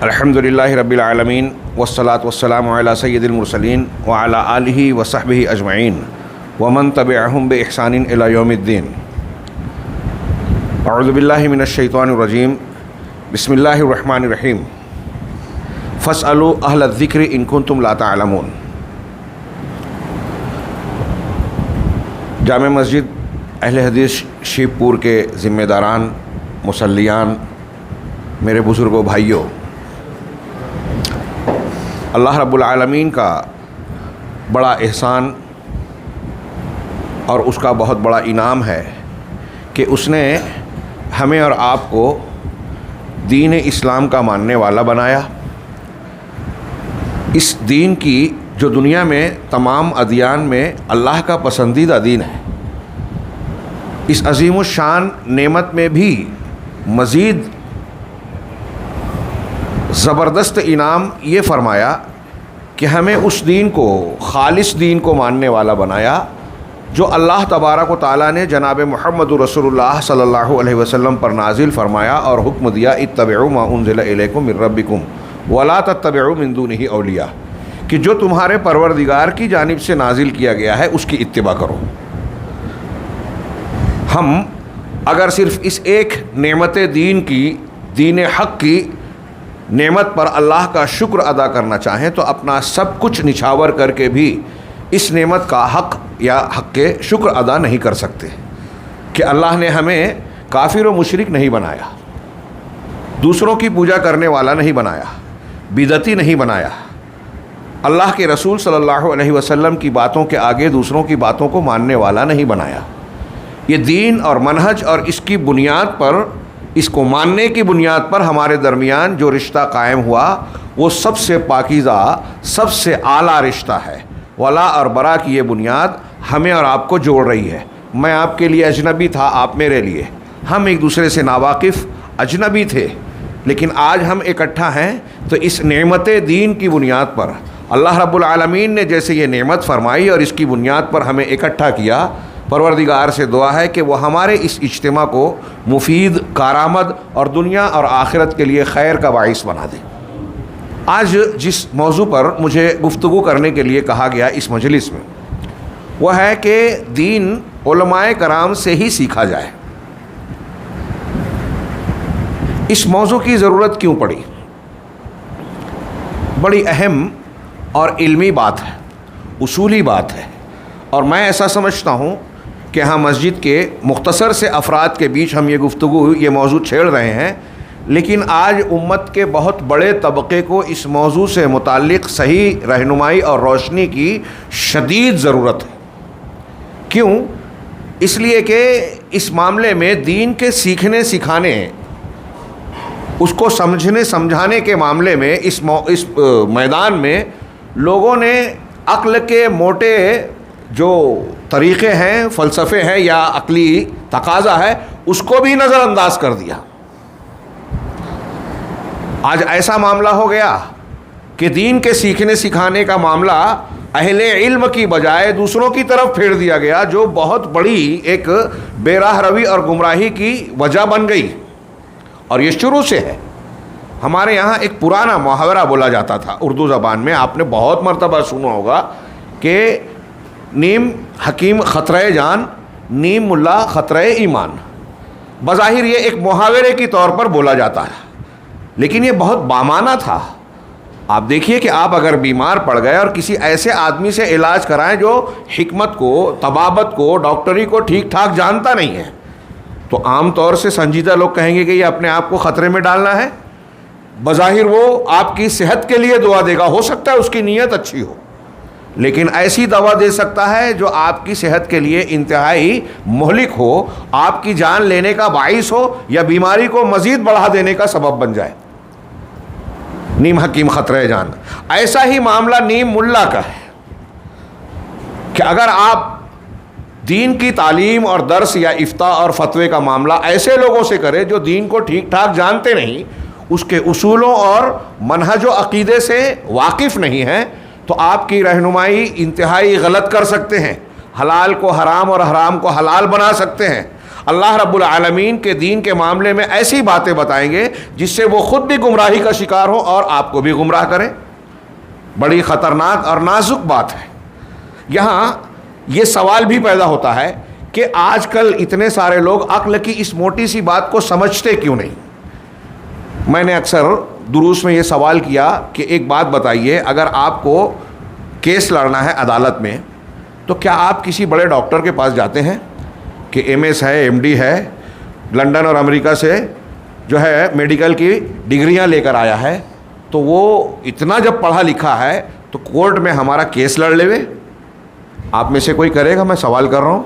الحمدللہ رب العالمین والصلاة والسلام علی سید المرسلین وعلی آلہ وصحبہ اجمعین ومن تبعہم بإحسان الی یوم الدین. اعوذ باللہ من الشیطان الرجیم. بسم اللہ الرحمن الرحیم. فاسألوا اہل الذکر ان کنتم لا تعلمون. جامع مسجد اہل حدیث شیب پور کے ذمہ داران، مصلیان، میرے بزرگوں، بھائیوں، اللہ رب العالمین کا بڑا احسان اور اس کا بہت بڑا انعام ہے کہ اس نے ہمیں اور آپ کو دین اسلام کا ماننے والا بنایا. اس دین کی جو دنیا میں تمام ادیان میں اللہ کا پسندیدہ دین ہے، اس عظیم الشان نعمت میں بھی مزید زبردست انعام یہ فرمایا کہ ہمیں اس دین کو، خالص دین کو ماننے والا بنایا جو اللہ تبارک و تعالیٰ نے جناب محمد رسول اللہ صلی اللہ علیہ وسلم پر نازل فرمایا اور حکم دیا، اتبعوا ما انزل الیکم من ربکم ولا تتبعوا من دونہ اولیاء، کہ جو تمہارے پروردگار کی جانب سے نازل کیا گیا ہے اس کی اتباع کرو. ہم اگر صرف اس ایک نعمت دین کی، دین حق کی نعمت پر اللہ کا شکر ادا کرنا چاہیں تو اپنا سب کچھ نچھاور کر کے بھی اس نعمت کا حق یا حق کے شکر ادا نہیں کر سکتے کہ اللہ نے ہمیں کافر و مشرک نہیں بنایا، دوسروں کی پوجا کرنے والا نہیں بنایا، بدعتی نہیں بنایا، اللہ کے رسول صلی اللہ علیہ وسلم کی باتوں کے آگے دوسروں کی باتوں کو ماننے والا نہیں بنایا. یہ دین اور منہج اور اس کی بنیاد پر، اس کو ماننے کی بنیاد پر ہمارے درمیان جو رشتہ قائم ہوا وہ سب سے پاکیزہ، سب سے اعلیٰ رشتہ ہے. ولا اور برا کی یہ بنیاد ہمیں اور آپ کو جوڑ رہی ہے. میں آپ کے لیے اجنبی تھا، آپ میرے لیے، ہم ایک دوسرے سے ناواقف اجنبی تھے، لیکن آج ہم اکٹھا ہیں تو اس نعمت دین کی بنیاد پر اللہ رب العالمین نے جیسے یہ نعمت فرمائی اور اس کی بنیاد پر ہمیں اکٹھا کیا، پروردگار سے دعا ہے کہ وہ ہمارے اس اجتماع کو مفید، کارآمد اور دنیا اور آخرت کے لیے خیر کا باعث بنا دے. آج جس موضوع پر مجھے گفتگو کرنے کے لیے کہا گیا اس مجلس میں، وہ ہے کہ دین علماء کرام سے ہی سیکھا جائے. اس موضوع کی ضرورت کیوں پڑی؟ بڑی اہم اور علمی بات ہے، اصولی بات ہے، اور میں ایسا سمجھتا ہوں کہ ہاں مسجد کے مختصر سے افراد کے بیچ ہم یہ گفتگو، یہ موضوع چھیڑ رہے ہیں، لیکن آج امت کے بہت بڑے طبقے کو اس موضوع سے متعلق صحیح رہنمائی اور روشنی کی شدید ضرورت ہے. کیوں؟ اس لیے کہ اس معاملے میں دین کے سیکھنے سکھانے، اس کو سمجھنے سمجھانے کے معاملے میں اس میدان میں لوگوں نے عقل کے موٹے جو طریقے ہیں، فلسفے ہیں یا عقلی تقاضا ہے، اس کو بھی نظر انداز کر دیا. آج ایسا معاملہ ہو گیا کہ دین کے سیکھنے سکھانے کا معاملہ اہل علم کی بجائے دوسروں کی طرف پھیر دیا گیا، جو بہت بڑی ایک بے راہ روی اور گمراہی کی وجہ بن گئی. اور یہ شروع سے ہے. ہمارے یہاں ایک پرانا محاورہ بولا جاتا تھا اردو زبان میں، آپ نے بہت مرتبہ سنا ہوگا کہ نیم حکیم خطرہ جان، نیم ملا خطرہ ایمان. بظاہر یہ ایک محاورے کی طور پر بولا جاتا ہے، لیکن یہ بہت بامانہ تھا. آپ دیکھیے کہ آپ اگر بیمار پڑ گئے اور کسی ایسے آدمی سے علاج کرائیں جو حکمت کو، طبابت کو، ڈاکٹری کو ٹھیک ٹھاک جانتا نہیں ہے، تو عام طور سے سنجیدہ لوگ کہیں گے کہ یہ اپنے آپ کو خطرے میں ڈالنا ہے. بظاہر وہ آپ کی صحت کے لیے دعا دے گا، ہو سکتا ہے اس کی نیت اچھی ہو، لیکن ایسی دوا دے سکتا ہے جو آپ کی صحت کے لیے انتہائی مہلک ہو، آپ کی جان لینے کا باعث ہو یا بیماری کو مزید بڑھا دینے کا سبب بن جائے. نیم حکیم خطرہ جان. ایسا ہی معاملہ نیم ملا کا ہے کہ اگر آپ دین کی تعلیم اور درس یا افتاء اور فتوے کا معاملہ ایسے لوگوں سے کریں جو دین کو ٹھیک ٹھاک جانتے نہیں، اس کے اصولوں اور منہج و عقیدے سے واقف نہیں ہیں، تو آپ کی رہنمائی انتہائی غلط کر سکتے ہیں، حلال کو حرام اور حرام کو حلال بنا سکتے ہیں. اللہ رب العالمین کے دین کے معاملے میں ایسی باتیں بتائیں گے جس سے وہ خود بھی گمراہی کا شکار ہو اور آپ کو بھی گمراہ کریں. بڑی خطرناک اور نازک بات ہے. یہاں یہ سوال بھی پیدا ہوتا ہے کہ آج کل اتنے سارے لوگ عقل کی اس موٹی سی بات کو سمجھتے کیوں نہیں. میں نے اکثر دروس میں یہ سوال کیا کہ ایک بات بتائیے، اگر آپ کو کیس لڑنا ہے عدالت میں تو کیا آپ کسی بڑے ڈاکٹر کے پاس جاتے ہیں کہ ایم ایس ہے، ایم ڈی ہے، لندن اور امریکہ سے جو ہے میڈیکل کی ڈگریاں لے کر آیا ہے، تو وہ اتنا جب پڑھا لکھا ہے تو کورٹ میں ہمارا کیس لڑ لے؟ آپ میں سے کوئی کرے گا؟ میں سوال کر رہا ہوں.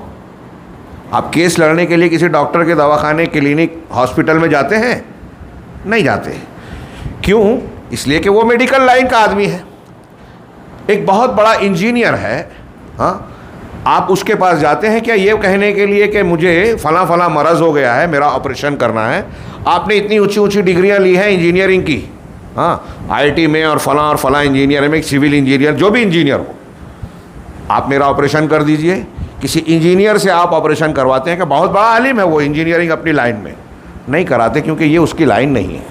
آپ کیس لڑنے کے لیے کسی ڈاکٹر کے دواخانے، کلینک، ہاسپٹل میں جاتے ہیں؟ نہیں جاتے. کیوں؟ اس لیے کہ وہ میڈیکل لائن کا آدمی ہے. ایک بہت بڑا انجینئر ہے، ہاں، آپ اس کے پاس جاتے ہیں کیا یہ کہنے کے لیے کہ مجھے فلاں فلاں مرض ہو گیا ہے، میرا آپریشن کرنا ہے؟ آپ نے اتنی اونچی اونچی ڈگریاں لی ہیں انجینئرنگ کی، ہاں، آئی ٹی میں اور فلاں انجینئر میں، سول انجینئر، جو بھی انجینئر ہو، آپ میرا آپریشن کر دیجئے. کسی انجینئر سے آپ آپریشن کرواتے ہیں کہ بہت بڑا عالم ہے وہ انجینئرنگ اپنی لائن میں؟ نہیں کراتے، کیونکہ یہ اس کی لائن نہیں ہے.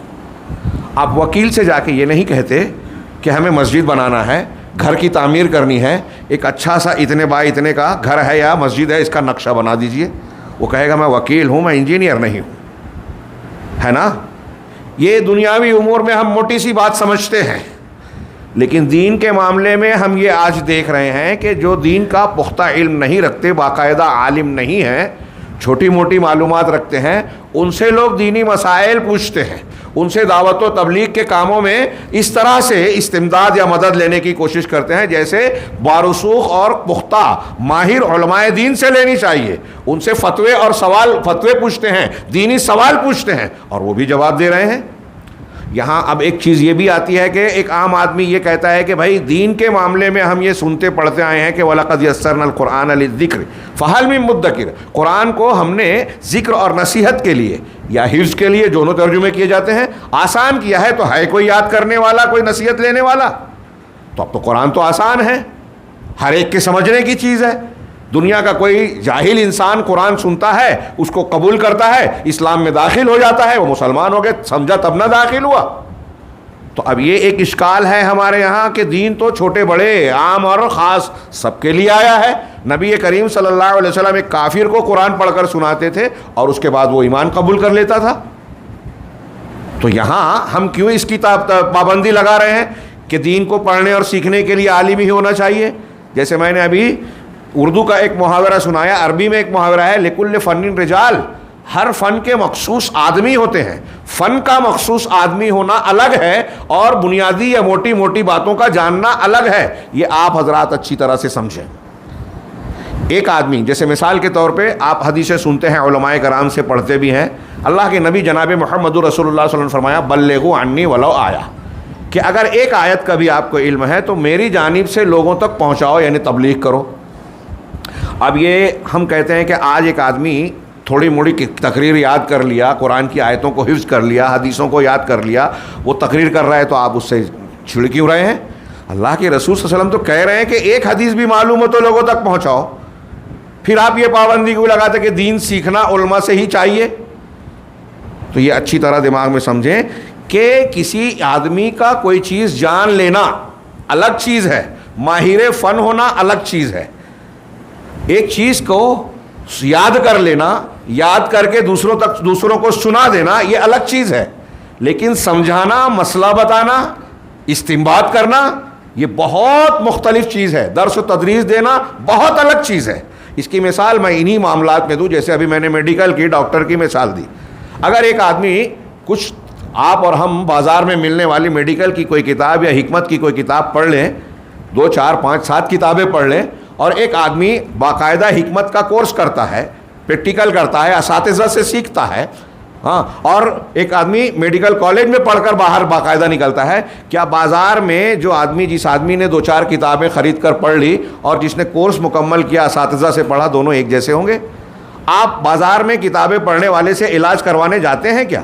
آپ وکیل سے جا کے یہ نہیں کہتے کہ ہمیں مسجد بنانا ہے، گھر کی تعمیر کرنی ہے، ایک اچھا سا اتنے بائی اتنے کا گھر ہے یا مسجد ہے، اس کا نقشہ بنا دیجئے. وہ کہے گا میں وکیل ہوں، میں انجینئر نہیں ہوں. ہے نا؟ یہ دنیاوی امور میں ہم موٹی سی بات سمجھتے ہیں، لیکن دین کے معاملے میں ہم یہ آج دیکھ رہے ہیں کہ جو دین کا پختہ علم نہیں رکھتے، باقاعدہ عالم نہیں ہیں، چھوٹی موٹی معلومات رکھتے ہیں، ان سے لوگ دینی مسائل پوچھتے ہیں، ان سے دعوت و تبلیغ کے کاموں میں اس طرح سے استمداد یا مدد لینے کی کوشش کرتے ہیں جیسے بارسوخ اور پختہ ماہر علماء دین سے لینی چاہیے. ان سے فتوے پوچھتے ہیں، دینی سوال پوچھتے ہیں، اور وہ بھی جواب دے رہے ہیں. یہاں اب ایک چیز یہ بھی آتی ہے کہ ایک عام آدمی یہ کہتا ہے کہ بھائی دین کے معاملے میں ہم یہ سنتے پڑھتے آئے ہیں کہ وَلَقَدْ يَسَّرْنَا الْقُرْآنَ لِلذِّكْرِ فَهَلْ مِن مُدَّكِرٍ. قرآن کو ہم نے ذکر اور نصیحت کے لیے یا حفظ کے لیے، دونوں ترجمے کیے جاتے ہیں، آسان کیا ہے. تو ہے کوئی یاد کرنے والا، کوئی نصیحت لینے والا؟ تو اب تو قرآن تو آسان ہے، ہر ایک کے سمجھنے کی چیز ہے. دنیا کا کوئی جاہل انسان قرآن سنتا ہے، اس کو قبول کرتا ہے، اسلام میں داخل ہو جاتا ہے، وہ مسلمان ہو گئے، سمجھا تب نہ داخل ہوا. تو اب یہ ایک اشکال ہے ہمارے یہاں کہ دین تو چھوٹے بڑے، عام اور خاص سب کے لیے آیا ہے. نبی کریم صلی اللہ علیہ وسلم ایک کافر کو قرآن پڑھ کر سناتے تھے اور اس کے بعد وہ ایمان قبول کر لیتا تھا. تو یہاں ہم کیوں اس کی پابندی لگا رہے ہیں کہ دین کو پڑھنے اور سیکھنے کے لیے عالم ہی ہونا چاہیے؟ جیسے میں نے ابھی اردو کا ایک محاورہ سنایا، عربی میں ایک محاورہ ہے لِكُلِّ فَنٍ رِجَال. ہر فن کے مخصوص آدمی ہوتے ہیں. فن کا مخصوص آدمی ہونا الگ ہے اور بنیادی یا موٹی موٹی باتوں کا جاننا الگ ہے. یہ آپ حضرات اچھی طرح سے سمجھیں. ایک آدمی، جیسے مثال کے طور پہ آپ حدیثیں سنتے ہیں، علماء کرام سے پڑھتے بھی ہیں. اللہ کے نبی جناب محمد رسول اللہ صلی اللہ علیہ وسلم نے فرمایا بلغوا عنی ولو آیا، کہ اگر ایک آیت کا بھی آپ کو علم ہے تو میری جانب سے لوگوں تک پہنچاؤ، یعنی تبلیغ کرو. اب یہ ہم کہتے ہیں کہ آج ایک آدمی تھوڑی موڑی تقریر یاد کر لیا، قرآن کی آیتوں کو حفظ کر لیا، حدیثوں کو یاد کر لیا، وہ تقریر کر رہا ہے تو آپ اس سے چھڑ کیوں رہے ہیں؟ اللہ کے رسول صلی اللہ علیہ وسلم تو کہہ رہے ہیں کہ ایک حدیث بھی معلوم ہو تو لوگوں تک پہنچاؤ. پھر آپ یہ پابندی کیوں لگاتے کہ دین سیکھنا علماء سے ہی چاہیے؟ تو یہ اچھی طرح دماغ میں سمجھیں کہ کسی آدمی کا کوئی چیز جان لینا الگ چیز ہے، ماہر فن ہونا الگ چیز ہے. ایک چیز کو یاد کر لینا، یاد کر کے دوسروں کو سنا دینا، یہ الگ چیز ہے. لیکن سمجھانا، مسئلہ بتانا، استنباط کرنا، یہ بہت مختلف چیز ہے. درس و تدریس دینا بہت الگ چیز ہے. اس کی مثال میں انہی معاملات میں دوں، جیسے ابھی میں نے میڈیکل کی، ڈاکٹر کی مثال دی. اگر ایک آدمی کچھ آپ اور ہم بازار میں ملنے والی میڈیکل کی کوئی کتاب یا حکمت کی کوئی کتاب پڑھ لیں، 2 4 5 7 کتابیں پڑھ لیں، اور ایک آدمی باقاعدہ حکمت کا کورس کرتا ہے، پریکٹیکل کرتا ہے، اساتذہ سے سیکھتا ہے، ہاں، اور ایک آدمی میڈیکل کالج میں پڑھ کر باہر باقاعدہ نکلتا ہے، کیا بازار میں جس آدمی نے 2 4 کتابیں خرید کر پڑھ لی اور جس نے کورس مکمل کیا، اساتذہ سے پڑھا، دونوں ایک جیسے ہوں گے؟ آپ بازار میں کتابیں پڑھنے والے سے علاج کروانے جاتے ہیں کیا؟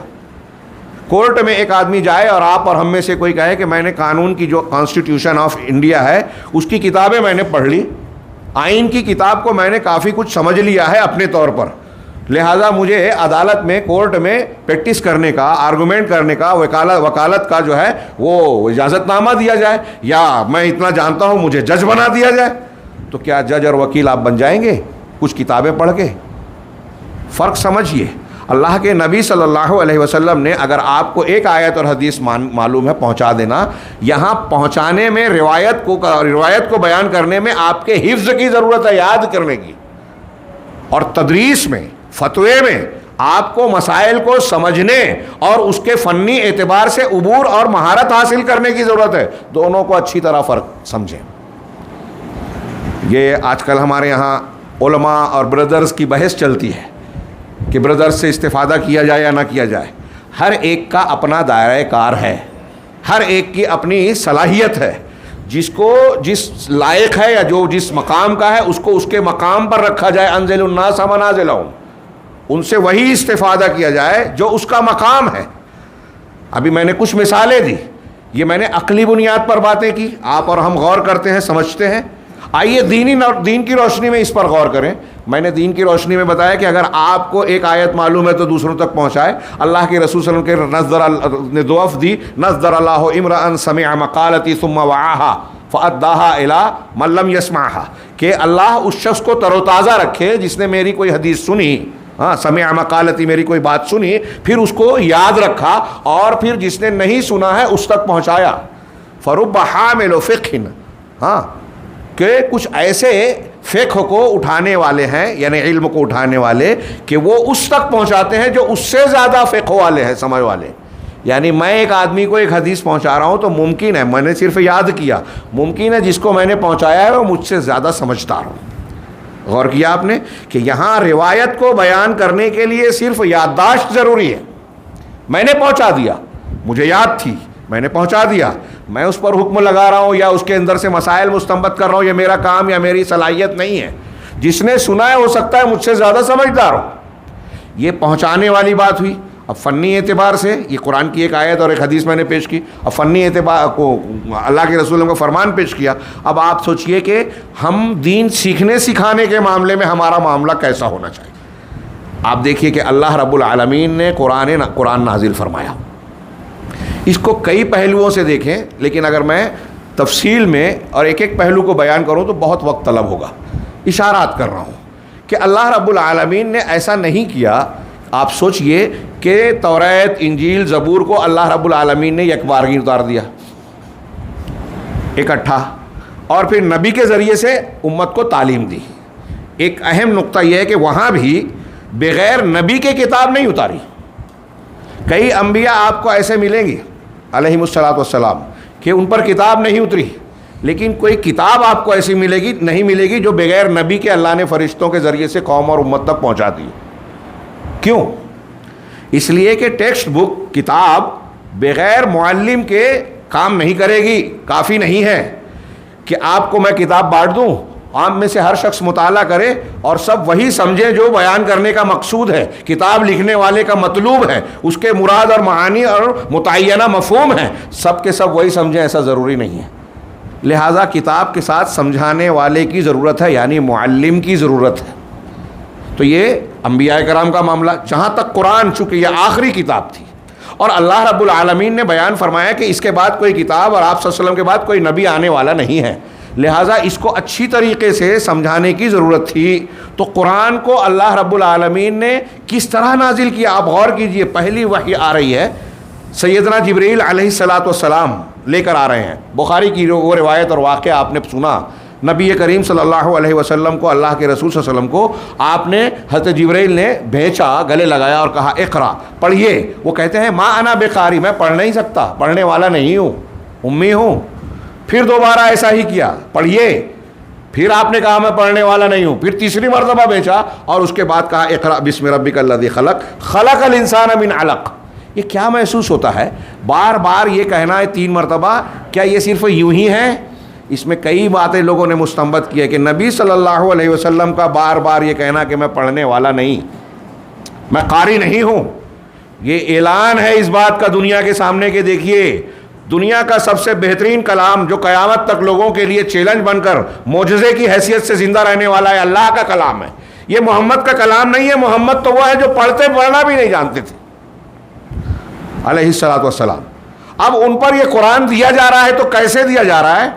کورٹ میں ایک آدمی جائے اور آپ اور ہم میں سے کوئی کہے کہ میں نے قانون کی جو کانسٹیٹیوشن آف انڈیا ہے اس کی کتابیں میں نے پڑھ لی، آئین کی کتاب کو میں نے کافی کچھ سمجھ لیا ہے اپنے طور پر، لہٰذا مجھے عدالت میں کورٹ میں پریکٹس کرنے کا، آرگومنٹ کرنے کا، وکالت کا جو ہے وہ اجازت نامہ دیا جائے، یا میں اتنا جانتا ہوں مجھے جج بنا دیا جائے. تو کیا جج اور وکیل آپ بن جائیں گے کچھ کتابیں پڑھ کے؟ فرق سمجھیے. اللہ کے نبی صلی اللہ علیہ وسلم نے اگر آپ کو ایک آیت اور حدیث معلوم ہے پہنچا دینا، یہاں پہنچانے میں روایت کو بیان کرنے میں آپ کے حفظ کی ضرورت ہے، یاد کرنے کی، اور تدریس میں، فتوے میں آپ کو مسائل کو سمجھنے اور اس کے فنی اعتبار سے عبور اور مہارت حاصل کرنے کی ضرورت ہے. دونوں کو اچھی طرح فرق سمجھیں. یہ آج کل ہمارے یہاں علماء اور بردرز کی بحث چلتی ہے کہ بردرز سے استفادہ کیا جائے یا نہ کیا جائے. ہر ایک کا اپنا دائرہ کار ہے، ہر ایک کی اپنی صلاحیت ہے. جس کو جس لائق ہے یا جو جس مقام کا ہے اس کو اس کے مقام پر رکھا جائے. انزل الناس منازلہم، ان سے وہی استفادہ کیا جائے جو اس کا مقام ہے. ابھی میں نے کچھ مثالیں دی، یہ میں نے عقلی بنیاد پر باتیں کی، آپ اور ہم غور کرتے ہیں، سمجھتے ہیں. آئیے دین کی روشنی میں اس پر غور کریں. میں نے دین کی روشنی میں بتایا کہ اگر آپ کو ایک آیت معلوم ہے تو دوسروں تک پہنچائے. اللہ کے رسول صلی اللہ علیہ وسلم نے دعا دی، نظر اللہ امرأ سمع مقالتی ثم وعاها فأداها الى من لم يسمعها، کہ اللہ اس شخص کو تر و تازہ رکھے جس نے میری کوئی حدیث سنی، سمع مقالتی، میری کوئی بات سنی، پھر اس کو یاد رکھا، اور پھر جس نے نہیں سنا ہے اس تک پہنچایا. فرب حامل فقہ، کہ کچھ ایسے فقہ کو اٹھانے والے ہیں، یعنی علم کو اٹھانے والے، کہ وہ اس تک پہنچاتے ہیں جو اس سے زیادہ فقہ والے ہیں، سمجھ والے. یعنی میں ایک آدمی کو ایک حدیث پہنچا رہا ہوں تو ممکن ہے، میں نے صرف یاد کیا، ممکن ہے جس کو میں نے پہنچایا ہے وہ مجھ سے زیادہ سمجھدار ہوں. غور کیا آپ نے کہ یہاں روایت کو بیان کرنے کے لیے صرف یادداشت ضروری ہے. میں نے پہنچا دیا، مجھے یاد تھی، میں نے پہنچا دیا، میں اس پر حکم لگا رہا ہوں یا اس کے اندر سے مسائل مستنبط کر رہا ہوں، یہ میرا کام یا میری صلاحیت نہیں ہے. جس نے سنا ہے ہو سکتا ہے مجھ سے زیادہ سمجھدار ہو. یہ پہنچانے والی بات ہوئی. اب فنی اعتبار سے یہ قرآن کی ایک آیت اور ایک حدیث میں نے پیش کی، اب فنی اعتبار کو اللہ کے رسول کا فرمان پیش کیا. اب آپ سوچئے کہ ہم دین سیکھنے سکھانے کے معاملے میں ہمارا معاملہ کیسا ہونا چاہیے. آپ دیکھیے کہ اللہ رب العالمین نے قرآن نازل فرمایا. اس کو کئی پہلوؤں سے دیکھیں، لیکن اگر میں تفصیل میں اور ایک ایک پہلو کو بیان کروں تو بہت وقت طلب ہوگا. اشارات کر رہا ہوں کہ اللہ رب العالمین نے ایسا نہیں کیا. آپ سوچئے کہ توریت، انجیل، زبور کو اللہ رب العالمین نے یکبارگی اتار دیا اکٹھا، اور پھر نبی کے ذریعے سے امت کو تعلیم دی. ایک اہم نقطہ یہ ہے کہ وہاں بھی بغیر نبی کے کتاب نہیں اتاری. کئی انبیاء آپ کو ایسے ملیں گے علیہم الصلاۃ والسلام کہ ان پر کتاب نہیں اتری، لیکن کوئی کتاب آپ کو ایسی نہیں ملے گی جو بغیر نبی کے اللہ نے فرشتوں کے ذریعے سے قوم اور امت تک پہنچا دی. کیوں؟ اس لیے کہ ٹیکسٹ بک، کتاب بغیر معلم کے کام نہیں کرے گی. کافی نہیں ہے کہ آپ کو میں کتاب بانٹ دوں، عام میں سے ہر شخص مطالعہ کرے اور سب وہی سمجھے جو بیان کرنے کا مقصود ہے، کتاب لکھنے والے کا مطلوب ہے، اس کے مراد اور معانی اور متعینہ مفہوم ہے، سب کے سب وہی سمجھیں، ایسا ضروری نہیں ہے. لہٰذا کتاب کے ساتھ سمجھانے والے کی ضرورت ہے، یعنی معلم کی ضرورت ہے. تو یہ انبیاء کرام کا معاملہ. جہاں تک قرآن، چونکہ یہ آخری کتاب تھی اور اللہ رب العالمین نے بیان فرمایا کہ اس کے بعد کوئی کتاب اور آپ صلی اللہ علیہ وسلم کے بعد کوئی نبی آنے والا نہیں ہے، لہٰذا اس کو اچھی طریقے سے سمجھانے کی ضرورت تھی. تو قرآن کو اللہ رب العالمین نے کس طرح نازل کیا، آپ غور کیجئے. پہلی وحی آ رہی ہے، سیدنا جبرائیل علیہ الصلاۃ والسلام لے کر آ رہے ہیں. بخاری کی وہ روایت اور واقعہ آپ نے سنا. نبی کریم صلی اللہ علیہ وسلم کو، اللہ کے رسول صلی اللہ علیہ وسلم کو آپ نے، حضرت جبرائیل نے بھیجا، گلے لگایا اور کہا اقرا، پڑھیے. وہ کہتے ہیں ما انا بقاری، میں پڑھ نہیں سکتا، پڑھنے والا نہیں ہوں، امی ہوں. پھر دوبارہ ایسا ہی کیا، پڑھیے. پھر آپ نے کہا میں پڑھنے والا نہیں ہوں. پھر تیسری مرتبہ بھیجا اور اس کے بعد کہا اقرا بسم ربک الذی خلق خلق الانسان من علق. یہ کیا محسوس ہوتا ہے بار بار یہ کہنا ہے 3 مرتبہ؟ کیا یہ صرف یوں ہی ہے؟ اس میں کئی باتیں لوگوں نے مستنبط کی ہے کہ نبی صلی اللہ علیہ وسلم کا بار بار یہ کہنا کہ میں پڑھنے والا نہیں، میں قاری نہیں ہوں، یہ اعلان ہے اس بات کا دنیا کے سامنے کہ دیکھیے دنیا کا سب سے بہترین کلام جو قیامت تک لوگوں کے لیے چیلنج بن کر معجزے کی حیثیت سے زندہ رہنے والا ہے، اللہ کا کلام ہے. یہ محمد کا کلام نہیں ہے، محمد تو وہ ہے جو پڑھتے پڑھنا بھی نہیں جانتے تھے علیہ الصلوۃ والسلام۔ اب ان پر یہ قرآن دیا جا رہا ہے تو کیسے دیا جا رہا ہے؟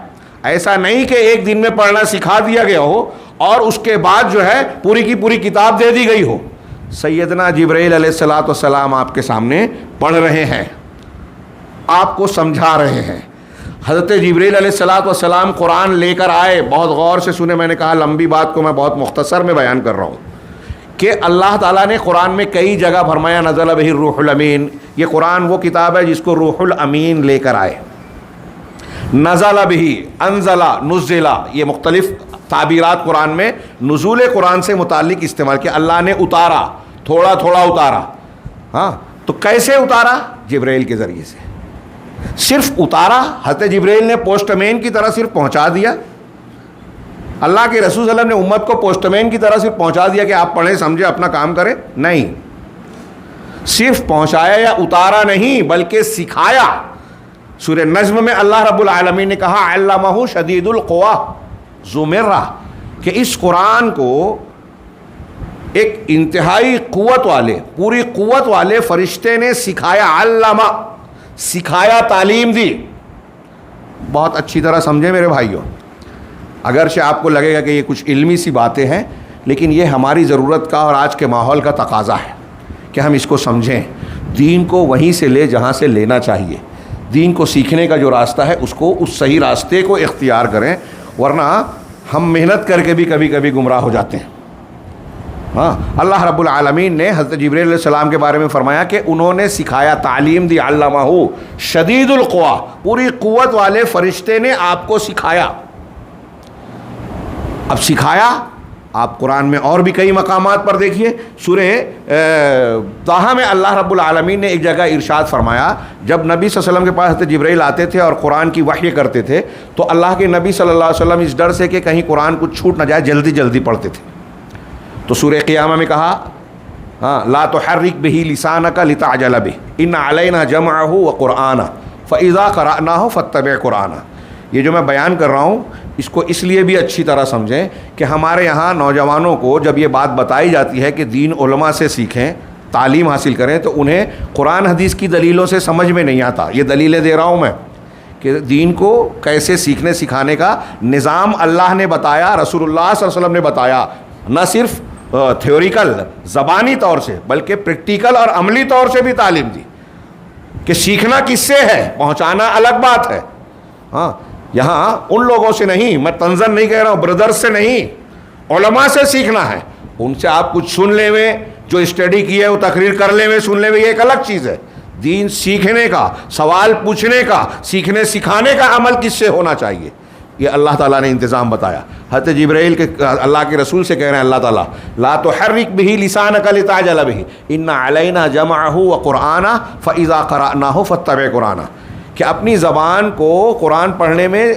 ایسا نہیں کہ ایک دن میں پڑھنا سکھا دیا گیا ہو اور اس کے بعد جو ہے پوری کی پوری کتاب دے دی گئی ہو۔ سیدنا جبرائیل علیہ الصلوۃ والسلام آپ کے سامنے پڑھ رہے ہیں، آپ کو سمجھا رہے ہیں۔ حضرت جبرائیل علیہ الصلوۃ والسلام قرآن لے کر آئے، بہت غور سے سنیں، میں نے کہا لمبی بات کو میں بہت مختصر میں بیان کر رہا ہوں کہ اللہ تعالیٰ نے قرآن میں کئی جگہ فرمایا نزل بہ الروح الامین، یہ قرآن وہ کتاب ہے جس کو روح الامین لے کر آئے۔ نزل بہ، انزلہ، نزلہ، یہ مختلف تعبیرات قرآن میں نزول قرآن سے متعلق استعمال کیا۔ اللہ نے اتارا، تھوڑا تھوڑا اتارا۔ ہاں تو کیسے اتارا؟ جبرائیل کے ذریعے سے۔ صرف اتارا، حضرت جبرائیل نے پوسٹ مین کی طرح صرف پہنچا دیا؟ اللہ کے رسول صلی اللہ علیہ وسلم نے امت کو پوسٹ مین کی طرح صرف پہنچا دیا کہ آپ پڑھیں سمجھیں اپنا کام کریں؟ نہیں، صرف پہنچایا یا اتارا نہیں بلکہ سکھایا۔ سورہ نجم میں اللہ رب العالمین نے کہا علمہ شدید القویٰ ذو مرہ، کہ اس قرآن کو ایک انتہائی قوت والے، پوری قوت والے فرشتے نے سکھایا۔ علمہ، سکھایا، تعلیم دی۔ بہت اچھی طرح سمجھیں میرے بھائیوں، اگرچہ آپ کو لگے گا کہ یہ کچھ علمی سی باتیں ہیں، لیکن یہ ہماری ضرورت کا اور آج کے ماحول کا تقاضا ہے کہ ہم اس کو سمجھیں۔ دین کو وہیں سے لے جہاں سے لینا چاہیے، دین کو سیکھنے کا جو راستہ ہے اس کو، اس صحیح راستے کو اختیار کریں، ورنہ ہم محنت کر کے بھی کبھی کبھی گمراہ ہو جاتے ہیں۔ ہاں، اللہ رب العالمین نے حضرت جبرائیل علیہ السلام کے بارے میں فرمایا کہ انہوں نے سکھایا، تعلیم دی۔ علمہ شدید القویٰ، پوری قوت والے فرشتے نے آپ کو سکھایا۔ اب سکھایا، آپ قرآن میں اور بھی کئی مقامات پر دیکھیے۔ سورہ طٰہٰ میں اللہ رب العالمین نے ایک جگہ ارشاد فرمایا، جب نبی صلی اللہ علیہ وسلم کے پاس حضرت جبرائیل آتے تھے اور قرآن کی وحی کرتے تھے تو اللہ کے نبی صلی اللہ علیہ وسلم اس ڈر سے کہ کہیں قرآن کچھ چھوٹ نہ جائے جلدی جلدی پڑھتے تھے۔ تو سورہ قیامہ میں کہا لا تحرک بہ لسانک لتعجل بہ ان علینا جمعہ وقرآنہ فاذا قرأناہ فاتبع قرآنہ۔ یہ جو میں بیان کر رہا ہوں اس کو اس لیے بھی اچھی طرح سمجھیں کہ ہمارے یہاں نوجوانوں کو جب یہ بات بتائی جاتی ہے کہ دین علماء سے سیکھیں، تعلیم حاصل کریں، تو انہیں قرآن حدیث کی دلیلوں سے سمجھ میں نہیں آتا۔ یہ دلیلیں دے رہا ہوں میں کہ دین کو کیسے سیکھنے سکھانے کا نظام اللہ نے بتایا، رسول اللہ صلی اللہ علیہ وسلم نے بتایا، نہ صرف تھیوریکل زبانی طور سے بلکہ پریکٹیکل اور عملی طور سے بھی تعلیم دی کہ سیکھنا کس سے ہے، پہنچانا الگ بات ہے۔ ہاں، یہاں ان لوگوں سے نہیں، میں طنزاً نہیں کہہ رہا ہوں، بردرز سے نہیں، علماء سے سیکھنا ہے۔ ان سے آپ کچھ سن لیں ہوئے، جو اسٹڈی کی ہے وہ تقریر کر لیں ہوئے، سن لیں ہوئے، یہ ایک الگ چیز ہے۔ دین سیکھنے کا، سوال پوچھنے کا، سیکھنے سکھانے کا عمل کس سے ہونا چاہیے، یہ اللہ تعالیٰ نے انتظام بتایا۔ حضرت جبرائیل کے اللہ کے رسول سے کہہ رہے ہیں اللہ تعالیٰ لا تحرک بہ لسانک لتعجل بہ ان علینا جمعہ وقرآنہ فاذا قرأناہ فاتبع قرآنہ، کہ اپنی زبان کو قرآن پڑھنے میں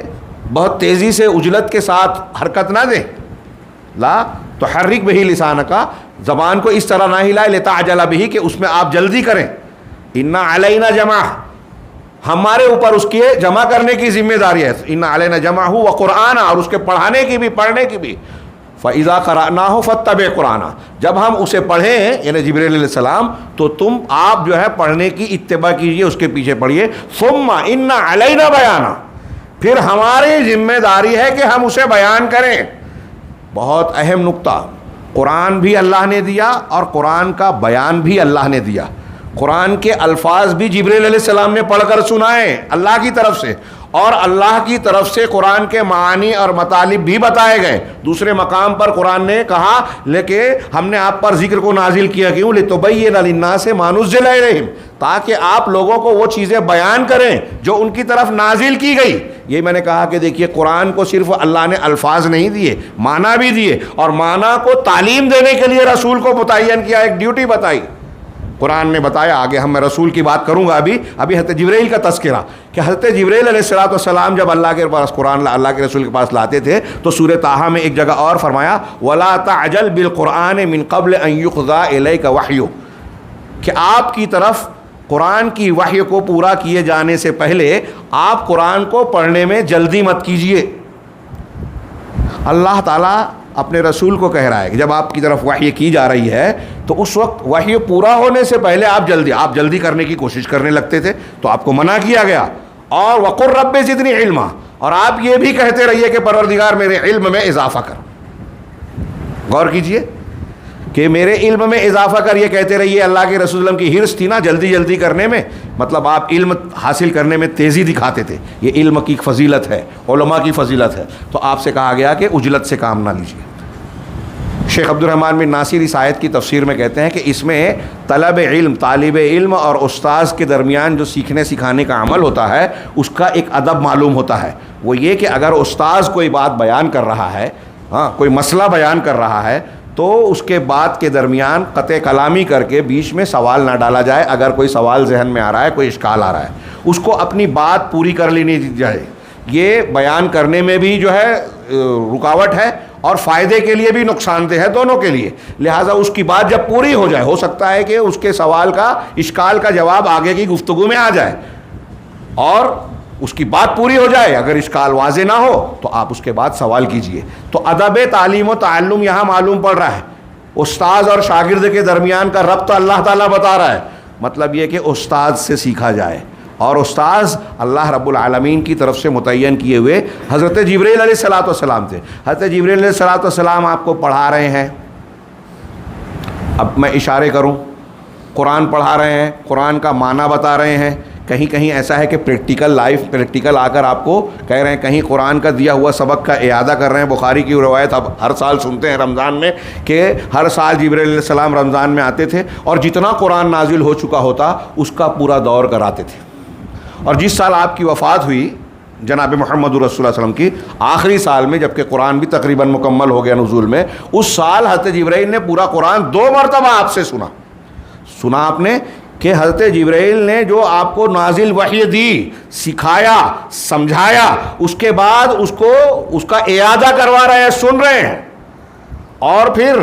بہت تیزی سے عجلت کے ساتھ حرکت نہ دیں۔ لا تحرک بہ لسانک، زبان کو اس طرح نہ ہلائے، لتعجل بہ، کہ اس میں آپ جلدی کریں۔ ان علینا جمع، ہمارے اوپر اس کے جمع کرنے کی ذمہ داری ہے۔ ان علینا جمعہ وقرآنہ، اور اس کے پڑھانے کی بھی، پڑھنے کی بھی۔ فَإِذَا قَرَأْنَاهُ فَاتَّبِعْ قُرْآنَهُ، جب ہم اسے پڑھیں یعنی جبرائیل علیہ السلام، تو تم آپ جو ہے پڑھنے کی اتباع کیجئے، اس کے پیچھے پڑھیے۔ ثُمَّ إِنَّ عَلَيْنَا بَيَانًا، پھر ہماری ذمہ داری ہے کہ ہم اسے بیان کریں۔ بہت اہم نقطہ، قرآن بھی اللہ نے دیا اور قرآن کا بیان بھی اللہ نے دیا۔ قرآن کے الفاظ بھی جبرائیل علیہ السلام نے پڑھ کر سنائے اللہ کی طرف سے، اور اللہ کی طرف سے قرآن کے معانی اور مطالب بھی بتائے گئے۔ دوسرے مقام پر قرآن نے کہا لیکن ہم نے آپ پر ذکر کو نازل کیا کیوں؟ لِتُبَيِّنَ لِلنَّاسِ مَا نُزِّلَ إِلَيْهِمْ، تاکہ آپ لوگوں کو وہ چیزیں بیان کریں جو ان کی طرف نازل کی گئی۔ یہ میں نے کہا کہ دیکھیے قرآن کو صرف اللہ نے الفاظ نہیں دیے، معنی بھی دیے، اور معنی کو تعلیم دینے کے لیے رسول کو متعین کیا، ایک ڈیوٹی بتائی۔ قرآن نے بتایا، آگے میں رسول کی بات کروں گا۔ ابھی حضرت جبرائیل کا تذکرہ کہ حضرت جبرائیل علیہ السلام جب اللہ کے پاس قرآن اللہ کے رسول کے پاس لاتے تھے تو سورہ طٰہٰ میں ایک جگہ اور فرمایا وَلَا تَعْجَلْ بِالْقُرْآنِ مِنْ قَبْلِ أَنْ يُقْضَى إِلَيْكَ وَحْيُهُ، کہ آپ کی طرف قرآن کی وحی کو پورا کیے جانے سے پہلے آپ قرآن کو پڑھنے میں جلدی مت کیجیے۔ اللہ تعالیٰ اپنے رسول کو کہہ رہا ہے کہ جب آپ کی طرف وحی کی جا رہی ہے تو اس وقت وحی پورا ہونے سے پہلے آپ جلدی کرنے کی کوشش کرنے لگتے تھے، تو آپ کو منع کیا گیا. اور وقر رب زدنی علما، اور آپ یہ بھی کہتے رہیے کہ پروردگار میرے علم میں اضافہ کر. غور کیجئے کہ میرے علم میں اضافہ کر، یہ کہتے رہیے. اللہ کے رسول اللہ کی حرص تھی نا جلدی کرنے میں، مطلب آپ علم حاصل کرنے میں تیزی دکھاتے تھے. یہ علم کی فضیلت ہے، علماء کی فضیلت ہے. تو آپ سے کہا گیا کہ عجلت سے کام نہ لیجیے. شیخ عبد الرحمن بن ناصر اس آیت کی تفسیر میں کہتے ہیں کہ اس میں طلب علم، طالب علم اور استاذ کے درمیان جو سیکھنے سکھانے کا عمل ہوتا ہے اس کا ایک ادب معلوم ہوتا ہے. وہ یہ کہ اگر استاذ کوئی بات بیان کر رہا ہے، کوئی مسئلہ بیان کر رہا ہے، تو اس کے بات کے درمیان قطع کلامی کر کے بیچ میں سوال نہ ڈالا جائے. اگر کوئی سوال ذہن میں آ رہا ہے، کوئی اشکال آ رہا ہے، اس کو اپنی بات پوری کر لینی جائے. یہ بیان کرنے میں بھی جو ہے رکاوٹ ہے اور فائدے کے لیے بھی نقصان دہ ہے، دونوں کے لیے. لہٰذا اس کی بات جب پوری ہو جائے، ہو سکتا ہے کہ اس کے سوال کا، اشکال کا جواب آگے کی گفتگو میں آ جائے اور اس کی بات پوری ہو جائے. اگر اشکال واضح نہ ہو تو آپ اس کے بعد سوال کیجئے. تو ادب تعلیم و تعلم یہاں معلوم پڑ رہا ہے. استاذ اور شاگرد کے درمیان کا ربط اللہ تعالیٰ بتا رہا ہے. مطلب یہ کہ استاذ سے سیکھا جائے، اور استاذ اللہ رب العالمین کی طرف سے متعین کیے ہوئے حضرت جبرائیل علیہ السلام تھے. حضرت جبرائیل علیہ السلام آپ کو پڑھا رہے ہیں. اب میں اشارے کروں، قرآن پڑھا رہے ہیں، قرآن کا معنی بتا رہے ہیں. کہیں ایسا ہے کہ پریکٹیکل آ کر آپ کو کہہ رہے ہیں. کہیں قرآن کا دیا ہوا سبق کا اعادہ کر رہے ہیں. بخاری کی روایت اب ہر سال سنتے ہیں رمضان میں کہ ہر سال جبرائیل علیہ السلام رمضان میں آتے تھے اور جتنا قرآن نازل ہو چکا ہوتا اس کا پورا دور کراتے تھے. اور جس سال آپ کی وفات ہوئی جناب محمد رسول اللہ صلی اللہ علیہ وسلم کی، آخری سال میں جب کہ قرآن بھی تقریباً مکمل ہو گیا نزول میں، اس سال حضرت جبرائیل نے پورا قرآن 2 مرتبہ آپ سے سنا آپ نے کہ حضرت جبرائیل نے جو آپ کو نازل وحی دی، سکھایا، سمجھایا، اس کے بعد اس کا اعادہ کروا رہے ہیں، سن رہے ہیں. اور پھر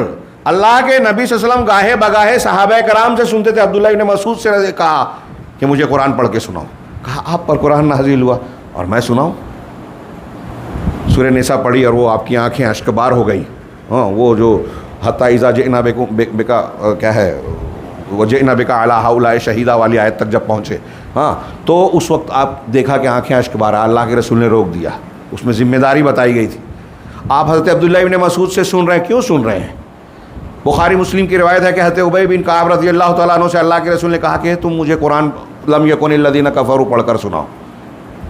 اللہ کے نبی صلی اللہ علیہ وسلم گاہے بگاہے صحابہ کرام سے سنتے تھے. عبداللہ ابن مسعود سے کہا کہ مجھے قرآن پڑھ کے سناؤ. کہا آپ پر قرآن نازل ہوا اور میں سناؤں. سورہ نساء پڑھی اور وہ آپ کی آنکھیں اشکبار ہو گئی. وہ جو حتی اذا جئنا بکا کیا ہے، وجئنا بکا علی ہؤلاء شہیدا والی آیت تک جب پہنچے، تو اس وقت آپ دیکھا کہ آنکھیں اشکبار. اللہ کے رسول نے روک دیا. اس میں ذمہ داری بتائی گئی تھی. آپ حضرت عبداللہ ابن مسعود سے سن رہے ہیں. کیوں سن رہے ہیں؟ بخاری مسلم کی روایت ہے کہ حضرت ابی بن کعب رضی اللہ تعالیٰ عنہ سے اللہ کے رسول نے کہا کہ تم مجھے قرآن لم یکن الذین کفروا پڑھ کر سناؤ.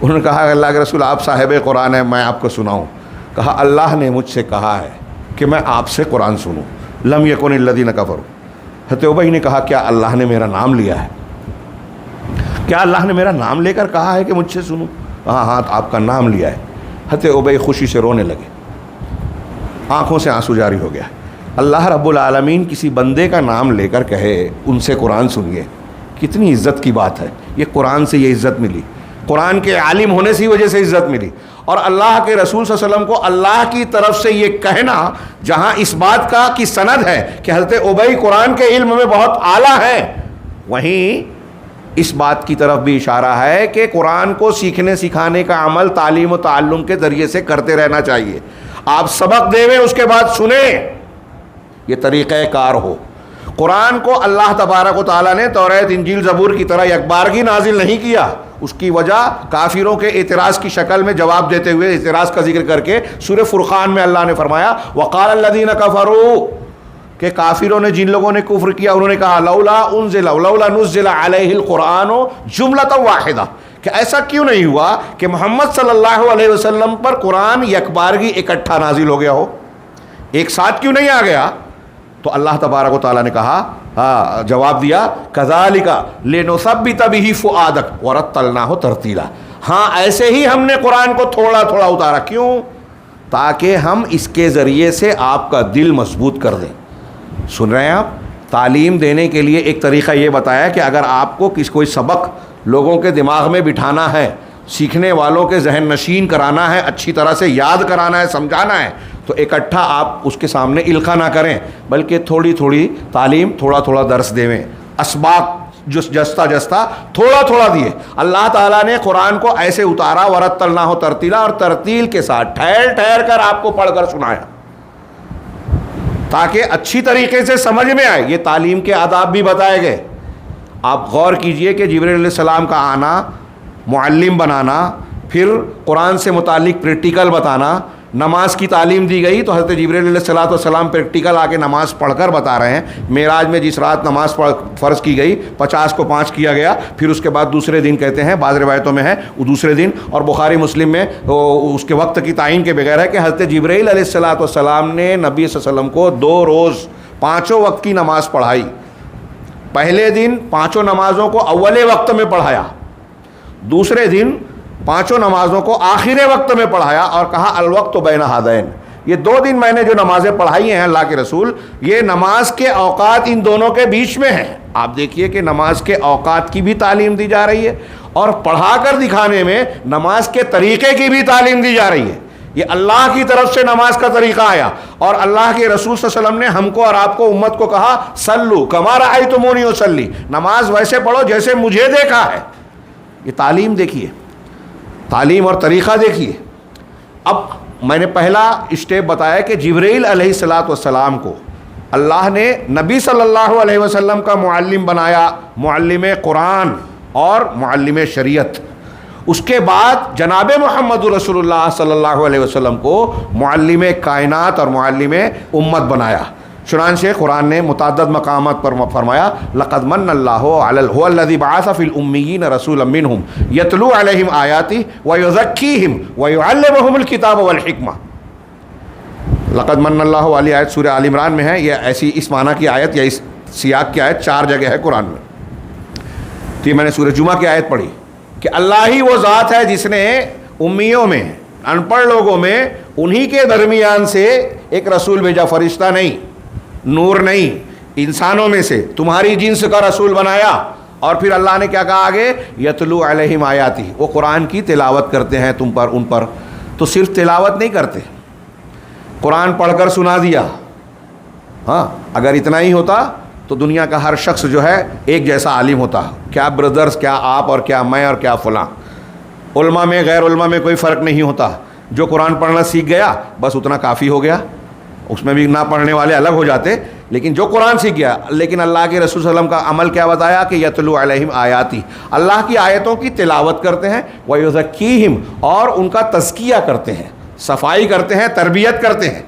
انہوں نے کہا کہ اللہ کے رسول آپ صاحب قرآن ہیں، میں آپ کو سناؤں. کہا اللہ نے مجھ سے کہا ہے کہ میں آپ سے قرآن سنوں. لم یکن الذین کفروا. حضرت ابی نے کہا کیا اللہ نے میرا نام لیا ہے؟ کیا اللہ نے میرا نام لے کر کہا ہے کہ مجھ سے سنوں؟ ہاں آپ کا نام لیا ہے. حضرت ابی خوشی سے رونے لگے، آنکھوں سے آنسو جاری ہو گیا. اللہ رب العالمین کسی بندے کا نام لے کر کہے ان سے قرآن سنیے، کتنی عزت کی بات ہے. یہ قرآن سے یہ عزت ملی، قرآن کے عالم ہونے سے وجہ سے عزت ملی. اور اللہ کے رسول صلی اللہ علیہ وسلم کو اللہ کی طرف سے یہ کہنا، جہاں اس بات کا کی سند ہے کہ حضرت ابی قرآن کے علم میں بہت اعلیٰ ہے، وہیں اس بات کی طرف بھی اشارہ ہے کہ قرآن کو سیکھنے سکھانے کا عمل تعلیم و تعلم کے ذریعے سے کرتے رہنا چاہیے. آپ سبق دے اس کے بعد سنیں، یہ طریقہ کار ہو. قرآن کو اللہ تبارک و تعالیٰ نے توریت انجیل زبور کی طرح یکبارگی نازل نہیں کیا. اس کی وجہ کافروں کے اعتراض کی شکل میں جواب دیتے ہوئے اعتراض کا ذکر کر کے سورہ فرقان میں اللہ نے فرمایا وقال الذین کفروا، کہ کافروں نے، جن لوگوں نے کفر کیا، انہوں نے کہا لولا نزل علیہ القرآن جملۃ واحدہ، کہ ایسا کیوں نہیں ہوا کہ محمد صلی اللہ علیہ وسلم پر قرآن یکبارگی اکٹھا نازل ہو گیا ہو، ایک ساتھ کیوں نہیں آ گیا؟ تو اللہ تبارک و تعالیٰ نے کہا، جواب دیا کذالک لنثبت بہ فؤادک ورتلناہ ترتیلا. ہاں ایسے ہی ہم نے قرآن کو تھوڑا تھوڑا اتارا. کیوں؟ تاکہ ہم اس کے ذریعے سے آپ کا دل مضبوط کر دیں. سن رہے ہیں آپ؟ تعلیم دینے کے لیے ایک طریقہ یہ بتایا کہ اگر آپ کو کوئی سبق لوگوں کے دماغ میں بٹھانا ہے، سیکھنے والوں کے ذہن نشین کرانا ہے، اچھی طرح سے یاد کرانا ہے، سمجھانا ہے، تو اکٹھا آپ اس کے سامنے القاء نہ کریں، بلکہ تھوڑی تھوڑی تعلیم، تھوڑا تھوڑا درس دیں، اسباق جستا جستا تھوڑا تھوڑا دیے. اللہ تعالیٰ نے قرآن کو ایسے اتارا ورتلناہ ترتیلا, اور ترتیل کے ساتھ ٹھہر ٹھہر کر آپ کو پڑھ کر سنایا تاکہ اچھی طریقے سے سمجھ میں آئے. یہ تعلیم کے آداب بھی بتائے گئے. آپ غور کیجئے کہ جبرائیل علیہ السلام کا آنا, معلم بنانا, پھر قرآن سے متعلق پریکٹیکل بتانا, نماز کی تعلیم دی گئی تو حضرت جبرائیل علیہ السلام پریکٹیکل آ کے نماز پڑھ کر بتا رہے ہیں. معراج میں جس رات نماز فرض کی گئی 50 کو 5 کیا گیا, پھر اس کے بعد دوسرے دن کہتے ہیں, بعض روایتوں میں ہے وہ دوسرے دن, اور بخاری مسلم میں اس کے وقت کی تعین کے بغیر ہے کہ حضرت جبرائیل علیہ السلام نے نبی صلی اللہ علیہ وسلم کو 2 روز 5 وقت کی نماز پڑھائی. پہلے دن 5 نمازوں کو اول وقت میں پڑھایا, دوسرے دن 5 نمازوں کو آخر وقت میں پڑھایا, اور کہا الوقت بین ہذین. یہ 2 دن میں نے جو نمازیں پڑھائی ہیں اللہ کے رسول, یہ نماز کے اوقات ان دونوں کے بیچ میں ہیں. آپ دیکھیے کہ نماز کے اوقات کی بھی تعلیم دی جا رہی ہے, اور پڑھا کر دکھانے میں نماز کے طریقے کی بھی تعلیم دی جا رہی ہے. یہ اللہ کی طرف سے نماز کا طریقہ آیا, اور اللہ کے رسول صلی اللہ علیہ وسلم نے ہم کو اور آپ کو امت کو کہا صلو کما رأیتمونی اصلی, نماز ویسے پڑھو جیسے مجھے دیکھا ہے. یہ تعلیم دیکھیے, تعلیم اور طریقہ دیکھیے. اب میں نے پہلا اسٹیپ بتایا کہ جبرائیل علیہ السلام کو اللہ نے نبی صلی اللہ علیہ وسلم کا معلم بنایا, معلم قرآن اور معلم شریعت. اس کے بعد جناب محمد رسول اللہ صلی اللہ علیہ وسلم کو معلم کائنات اور معلم امت بنایا. چنانچہ قرآن نے متعدد مقامات پر فرمایا لقد من اللہ هو الذی بعث فی الامیین رسولا منہم یتلو علیہم آیاتہ ویزکیہم ویعلمہم الکتاب والحکمہ. لقد من اللہ والی آیت سورہ آل عمران میں ہے. یہ ایسی اس معنی کی آیت یا اس سیاق کی آیت 4 جگہ ہے قرآن میں. تو یہ میں نے سورہ جمعہ کی آیت پڑھی کہ اللہ ہی وہ ذات ہے جس نے امیوں میں, ان پڑھ لوگوں میں, انہی کے درمیان سے ایک رسول بھیجا. فرشتہ نہیں, نور نہیں, انسانوں میں سے تمہاری جنس کا رسول بنایا. اور پھر اللہ نے کیا کہا آگے, یتلو علیہم آیاتی, وہ قرآن کی تلاوت کرتے ہیں تم پر, ان پر. تو صرف تلاوت نہیں کرتے, قرآن پڑھ کر سنا دیا. ہاں, اگر اتنا ہی ہوتا تو دنیا کا ہر شخص جو ہے ایک جیسا عالم ہوتا. کیا بردرز, کیا آپ اور کیا میں اور کیا فلاں. علماء میں غیر علماء میں کوئی فرق نہیں ہوتا. جو قرآن پڑھنا سیکھ گیا بس اتنا کافی ہو گیا. اس میں بھی نہ پڑھنے والے الگ ہو جاتے, لیکن جو قرآن سیکھ گیا. لیکن اللہ کے رسول صلی اللہ علیہ وسلم کا عمل کیا بتایا کہ یتلو علیہم آیاتی, اللہ کی آیتوں کی تلاوت کرتے ہیں, ویزکیہم, اور ان کا تزکیہ کرتے ہیں, صفائی کرتے ہیں, تربیت کرتے ہیں.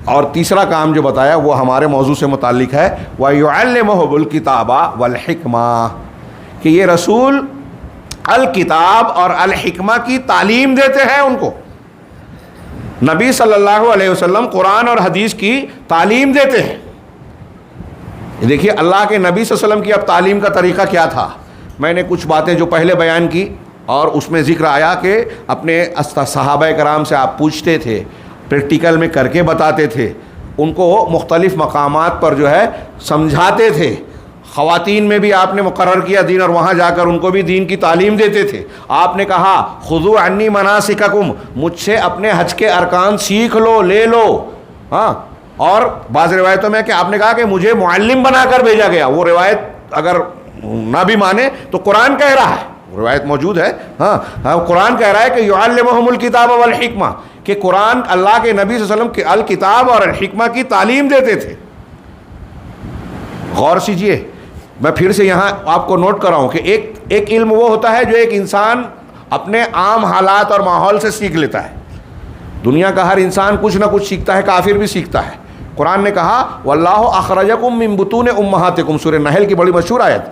اور تیسرا کام جو بتایا وہ ہمارے موضوع سے متعلق ہے, وَيُعَلِّمُهُمُ الْكِتَابَ وَالْحِکْمَةَ, کہ یہ رسول الکتاب اور الحکمہ کی تعلیم دیتے ہیں ان کو. نبی صلی اللہ علیہ وسلم قرآن اور حدیث کی تعلیم دیتے ہیں. دیکھیے اللہ کے نبی صلی اللہ علیہ وسلم کی اب تعلیم کا طریقہ کیا تھا. میں نے کچھ باتیں جو پہلے بیان کی, اور اس میں ذکر آیا کہ اپنے صحابہ کرام سے آپ پوچھتے تھے, پریکٹیکل میں کر کے بتاتے تھے, ان کو مختلف مقامات پر جو ہے سمجھاتے تھے. خواتین میں بھی آپ نے مقرر کیا دین, اور وہاں جا کر ان کو بھی دین کی تعلیم دیتے تھے. آپ نے کہا خذوا عنی مناسککم, مجھ سے اپنے حج کے ارکان سیکھ لو, لے لو. ہاں, اور بعض روایتوں میں کہ آپ نے کہا کہ مجھے معلم بنا کر بھیجا گیا. وہ روایت اگر نہ بھی مانے تو قرآن کہہ رہا ہے, روایت موجود ہے. ہاں, قرآن کہہ رہا ہے کہ یعلمہم الکتاب والحکمہ, کہ قرآن اللہ کے نبی صلی اللہ علیہ وسلم کے الکتاب اور الحکمہ کی تعلیم دیتے تھے. غور کیجیے, میں پھر سے یہاں آپ کو نوٹ کراؤں کہ ایک علم وہ ہوتا ہے جو ایک انسان اپنے عام حالات اور ماحول سے سیکھ لیتا ہے. دنیا کا ہر انسان کچھ نہ کچھ سیکھتا ہے, کافر بھی سیکھتا ہے. قرآن نے کہا واللہ اخرجکم من بطون امہاتکم, سورہ نحل کی بڑی مشہور آیت,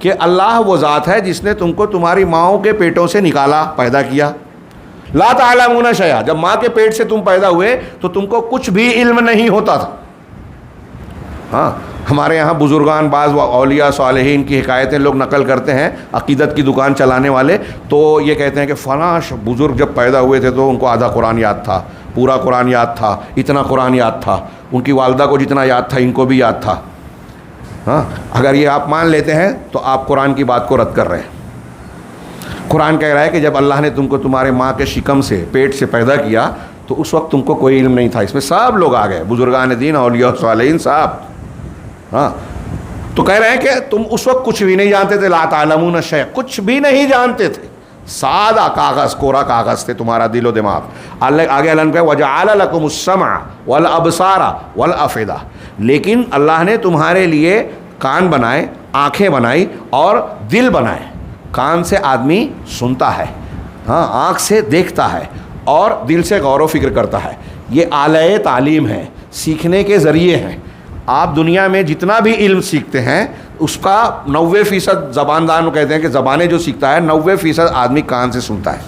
کہ اللہ وہ ذات ہے جس نے تم کو تمہاری ماؤں کے پیٹوں سے نکالا, پیدا کیا. لا تعلمون شیئا, جب ماں کے پیٹ سے تم پیدا ہوئے تو تم کو کچھ بھی علم نہیں ہوتا تھا. ہاں, ہمارے یہاں بزرگان, بعض اولیاء صالحین کی حکایتیں لوگ نقل کرتے ہیں, عقیدت کی دکان چلانے والے, تو یہ کہتے ہیں کہ فلاں بزرگ جب پیدا ہوئے تھے تو ان کو آدھا قرآن یاد تھا, پورا قرآن یاد تھا, اتنا قرآن یاد تھا, ان کی والدہ کو جتنا یاد تھا ان کو بھی یاد تھا. ہاں, اگر یہ آپ مان لیتے ہیں تو آپ قرآن کی بات کو رد کر رہے ہیں. قرآن کہہ رہا ہے کہ جب اللہ نے تم کو تمہارے ماں کے شکم سے, پیٹ سے پیدا کیا تو اس وقت تم کو کوئی علم نہیں تھا. اس میں سب لوگ آ گئے, بزرگان دین, اولیاء صالحین صاحب. ہاں, تو کہہ رہے ہیں کہ تم اس وقت کچھ بھی نہیں جانتے تھے، لا تعلمون شیء، کچھ بھی نہیں جانتے تھے، سادہ کاغذ، کورا کاغذ تھے تمہارا دل و دماغ. آگے اللہ نے کہا وَجَعَلَ لَكُمُ السَّمْعَ وَالْأَبْصَارَ وَالْأَفْئِدَةَ، لیکن اللہ نے تمہارے لیے کان بنائے، آنکھیں بنائی اور دل بنائے. کان سے آدمی سنتا ہے، ہاں، آنکھ سے دیکھتا ہے اور دل سے غور و فکر کرتا ہے. یہ آلۂ تعلیم ہے، سیکھنے کے ذریعے ہیں. آپ دنیا میں جتنا بھی علم سیکھتے ہیں اس کا 90% زباندان کہتے ہیں کہ زبانیں جو سیکھتا ہے 90% آدمی کان سے سنتا ہے.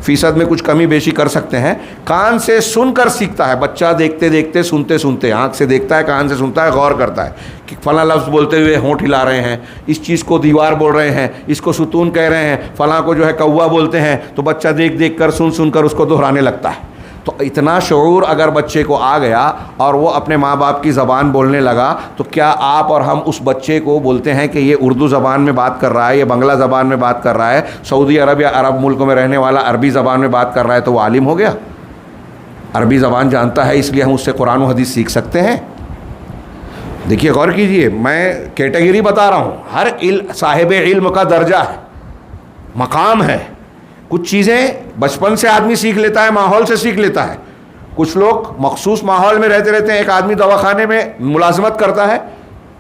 فیصد میں کچھ کمی بیشی کر سکتے ہیں، کان سے سن کر سیکھتا ہے. بچہ دیکھتے دیکھتے، سنتے سنتے، آنکھ سے دیکھتا ہے، کان سے سنتا ہے، غور کرتا ہے کہ فلاں لفظ بولتے ہوئے ہونٹ ہلا رہے ہیں، اس چیز کو دیوار بول رہے ہیں، اس کو ستون کہہ رہے ہیں، فلاں کو جو ہے کوا بولتے ہیں، تو بچہ دیکھ دیکھ کر، سن سن کر اس کو دہرانے لگتا ہے. تو اتنا شعور اگر بچے کو آ گیا اور وہ اپنے ماں باپ کی زبان بولنے لگا، تو کیا آپ اور ہم اس بچے کو بولتے ہیں کہ یہ اردو زبان میں بات کر رہا ہے، یہ بنگلہ زبان میں بات کر رہا ہے، سعودی عرب یا عرب ملکوں میں رہنے والا عربی زبان میں بات کر رہا ہے، تو وہ عالم ہو گیا؟ عربی زبان جانتا ہے اس لیے ہم اس سے قرآن و حدیث سیکھ سکتے ہیں؟ دیکھیے، غور کیجئے، میں کیٹیگری بتا رہا ہوں. ہر صاحب علم کا درجہ ہے، مقام ہے. کچھ چیزیں بچپن سے آدمی سیکھ لیتا ہے، ماحول سے سیکھ لیتا ہے. کچھ لوگ مخصوص ماحول میں رہتے رہتے ہیں. ایک آدمی دواخانے میں ملازمت کرتا ہے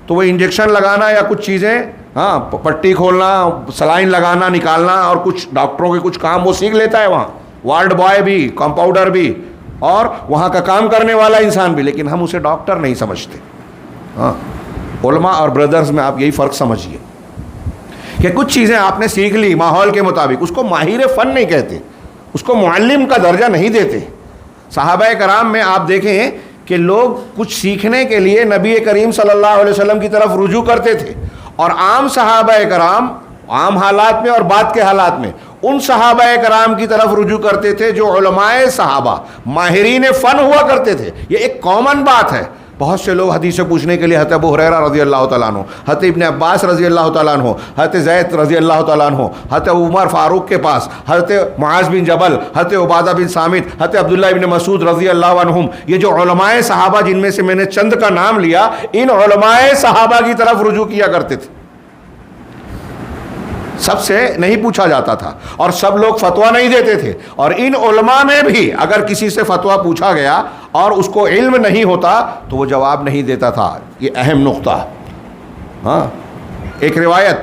تو وہ انجیکشن لگانا یا کچھ چیزیں، ہاں، پٹی کھولنا، سلائن لگانا، نکالنا اور کچھ ڈاکٹروں کے کچھ کام وہ سیکھ لیتا ہے وہاں. وارڈ بوائے بھی، کمپاؤنڈر بھی، اور وہاں کا کام کرنے والا انسان بھی. لیکن ہم اسے ڈاکٹر نہیں سمجھتے. ہاں، علماء اور بردرز میں آپ یہی فرق سمجھیے کہ کچھ چیزیں آپ نے سیکھ لی ماحول کے مطابق، اس کو ماہر فن نہیں کہتے، اس کو معلم کا درجہ نہیں دیتے. صحابہ کرام میں آپ دیکھیں کہ لوگ کچھ سیکھنے کے لیے نبی کریم صلی اللہ علیہ وسلم کی طرف رجوع کرتے تھے، اور عام صحابہ کرام عام حالات میں اور بعد کے حالات میں ان صحابہ کرام کی طرف رجوع کرتے تھے جو علماء صحابہ، ماہرین فن ہوا کرتے تھے. یہ ایک کامن بات ہے. بہت سے لوگ حدیث پوچھنے کے لیے حضرت ابو ہریرہ رضی اللہ تعالیٰ عنہ، حضرت ابن عباس رضی اللہ تعالیٰ عنہ، حضرت زید رضی اللہ تعالیٰ عنہ، حضرت عمر فاروق کے پاس، حضرت معاذ بن جبل، حضرت عبادہ بن صامت، حضرت عبداللہ ابن مسعود رضی اللہ عنہم، یہ جو علماء صحابہ جن میں سے میں نے چند کا نام لیا، ان علماء صحابہ کی طرف رجوع کیا کرتے تھے. سب سے نہیں پوچھا جاتا تھا اور سب لوگ فتویٰ نہیں دیتے تھے. اور ان علماء میں بھی اگر کسی سے فتویٰ پوچھا گیا اور اس کو علم نہیں ہوتا تو وہ جواب نہیں دیتا تھا. یہ اہم نقطہ. ہاں، ایک روایت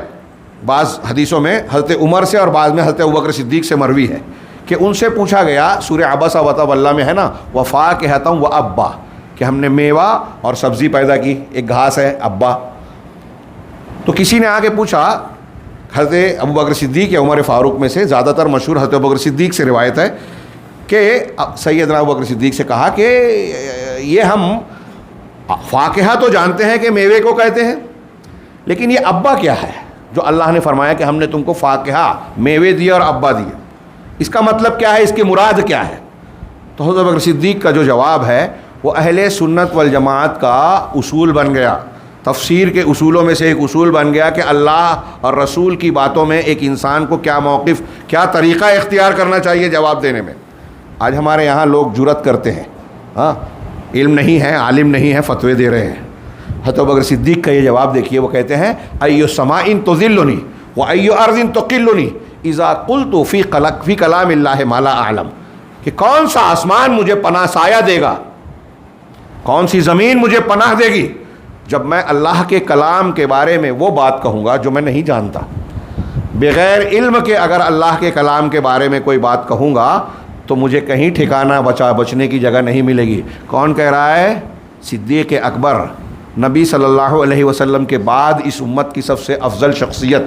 بعض حدیثوں میں حضرت عمر سے اور بعض میں حضرت ابوبکر صدیق سے مروی ہے کہ ان سے پوچھا گیا، سورہ عبس وتولیٰ میں ہے نا، وفاکہۃ وابا، کہ ہم نے میوہ اور سبزی پیدا کی، ایک گھاس ہے ابا. تو کسی نے آ کے پوچھا، حضرت ابوبکر صدیق یا عمر فاروق میں سے زیادہ تر مشہور حضرت ابوبکر صدیق سے روایت ہے کہ سیدنا ابوبکر صدیق سے کہا کہ یہ ہم فاکہہ تو جانتے ہیں کہ میوے کو کہتے ہیں، لیکن یہ ابا کیا ہے جو اللہ نے فرمایا کہ ہم نے تم کو فاکہہ میوے دیے اور ابا دیے، اس کا مطلب کیا ہے، اس کی مراد کیا ہے؟ تو حضرت ابوبکر صدیق کا جو جواب ہے وہ اہل سنت والجماعت کا اصول بن گیا. تفسیر کے اصولوں میں سے ایک اصول بن گیا کہ اللہ اور رسول کی باتوں میں ایک انسان کو کیا موقف، کیا طریقہ اختیار کرنا چاہیے جواب دینے میں. آج ہمارے یہاں لوگ جرأت کرتے ہیں، ہاں، علم نہیں ہے، عالم نہیں ہے، فتوے دے رہے ہیں. حضرت ابوبکر صدیق کا یہ جواب دیکھیے، وہ کہتے ہیں ایو سماء تذلنی و ایو ارض تقلنی اذا قلت فی کلام اللہ ما لا اعلم، کہ کون سا آسمان مجھے پناہ سایہ دے گا، کون سی زمین مجھے پناہ دے گی جب میں اللہ کے کلام کے بارے میں وہ بات کہوں گا جو میں نہیں جانتا. بغیر علم کے اگر اللہ کے کلام کے بارے میں کوئی بات کہوں گا تو مجھے کہیں ٹھکانہ بچنے کی جگہ نہیں ملے گی. کون کہہ رہا ہے؟ صدیق اکبر، نبی صلی اللہ علیہ وسلم کے بعد اس امت کی سب سے افضل شخصیت،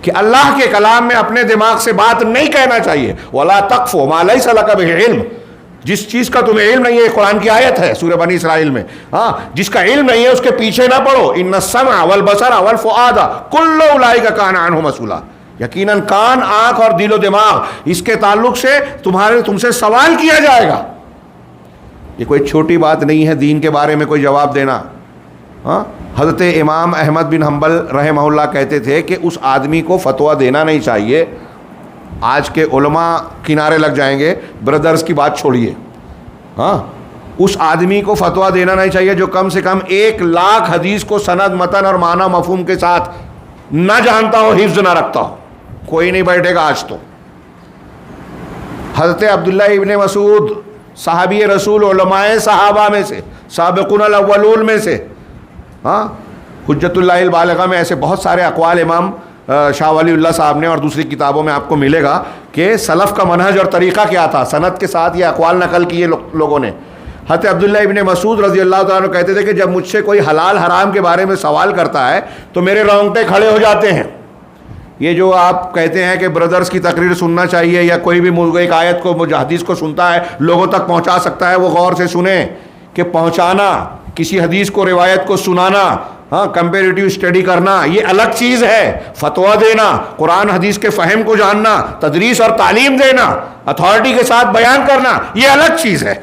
کہ اللہ کے کلام میں اپنے دماغ سے بات نہیں کہنا چاہیے. وَلَا تَقْفُ مَا لَيْسَ لَكَ بِهِ عِلْمٌ، جس چیز کا تمہیں علم نہیں ہے، قرآن کی آیت ہے سورہ بنی اسرائیل میں، ہاں، جس کا علم نہیں ہے اس کے پیچھے نہ پڑو. ان السمع والبصر والفؤاد کل اولئک کان عنہ مسئولا، یقیناً کان، آنکھ اور دل و دماغ، اس کے تعلق سے تم سے سوال کیا جائے گا. یہ کوئی چھوٹی بات نہیں ہے دین کے بارے میں کوئی جواب دینا. ہاں، حضرت امام احمد بن حنبل رحمہ اللہ کہتے تھے کہ اس آدمی کو فتویٰ دینا نہیں چاہیے. آج کے علماء کنارے لگ جائیں گے، بردرز کی بات چھوڑیے، ہاں، اس آدمی کو فتویٰ دینا نہیں چاہیے جو کم سے کم 1,00,000 حدیث کو سند متن اور معنی مفہوم کے ساتھ نہ جانتا ہو، حفظ نہ رکھتا ہو. کوئی نہیں بیٹھے گا آج تو. حضرت عبداللہ ابن مسعود صحابی رسول، علماء صحابہ میں سے، سابقون الاولون میں سے. ہاں، حجت اللہ البالغہ میں ایسے بہت سارے اقوال امام شاہ ولی اللہ صاحب نے اور دوسری کتابوں میں آپ کو ملے گا کہ سلف کا منہج اور طریقہ کیا تھا. سند کے ساتھ یہ اقوال نقل کیے لوگوں نے. حضرت عبداللہ ابن مسعود رضی اللہ تعالیٰ عنہ کہتے تھے کہ جب مجھ سے کوئی حلال حرام کے بارے میں سوال کرتا ہے تو میرے رونگٹے کھڑے ہو جاتے ہیں. یہ جو آپ کہتے ہیں کہ برادرز کی تقریر سننا چاہیے یا کوئی بھی ایک آیت کو حدیث کو سنتا ہے لوگوں تک پہنچا سکتا ہے، وہ غور سے سنیں کہ پہنچانا، کسی حدیث کو روایت کو سنانا، ہاں، کمپیریٹیو اسٹڈی کرنا یہ الگ چیز ہے. فتویٰ دینا، قرآن حدیث کے فہم کو جاننا، تدریس اور تعلیم دینا، اتھارٹی کے ساتھ بیان کرنا یہ الگ چیز ہے.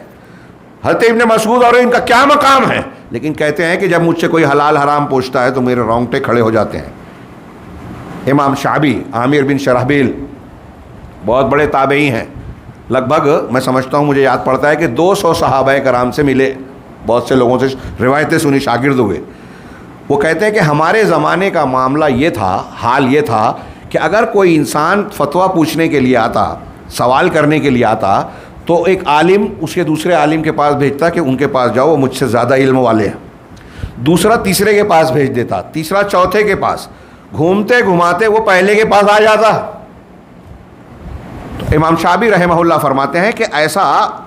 حضرت ابن مسعود اور ان کا کیا مقام ہے، لیکن کہتے ہیں کہ جب مجھ سے کوئی حلال حرام پوچھتا ہے تو میرے رونگٹے کھڑے ہو جاتے ہیں. امام شعبی، عامر بن شرحبیل بہت بڑے تابعی ہیں، لگ بھگ میں سمجھتا ہوں، مجھے یاد پڑتا ہے کہ 200 صحابہ کرام سے ملے، بہت سے لوگوں سے روایتیں سنی، شاگرد ہوئے. وہ کہتے ہیں کہ ہمارے زمانے کا معاملہ یہ تھا، حال یہ تھا کہ اگر کوئی انسان فتویٰ پوچھنے کے لیے آتا، سوال کرنے کے لیے آتا، تو ایک عالم اس کے دوسرے عالم کے پاس بھیجتا کہ ان کے پاس جاؤ، وہ مجھ سے زیادہ علم والے ہیں. دوسرا تیسرے کے پاس بھیج دیتا، تیسرا چوتھے کے پاس. گھومتے گھماتے وہ پہلے کے پاس آ جاتا. تو امام شعبی رحمہ اللہ فرماتے ہیں کہ ایسا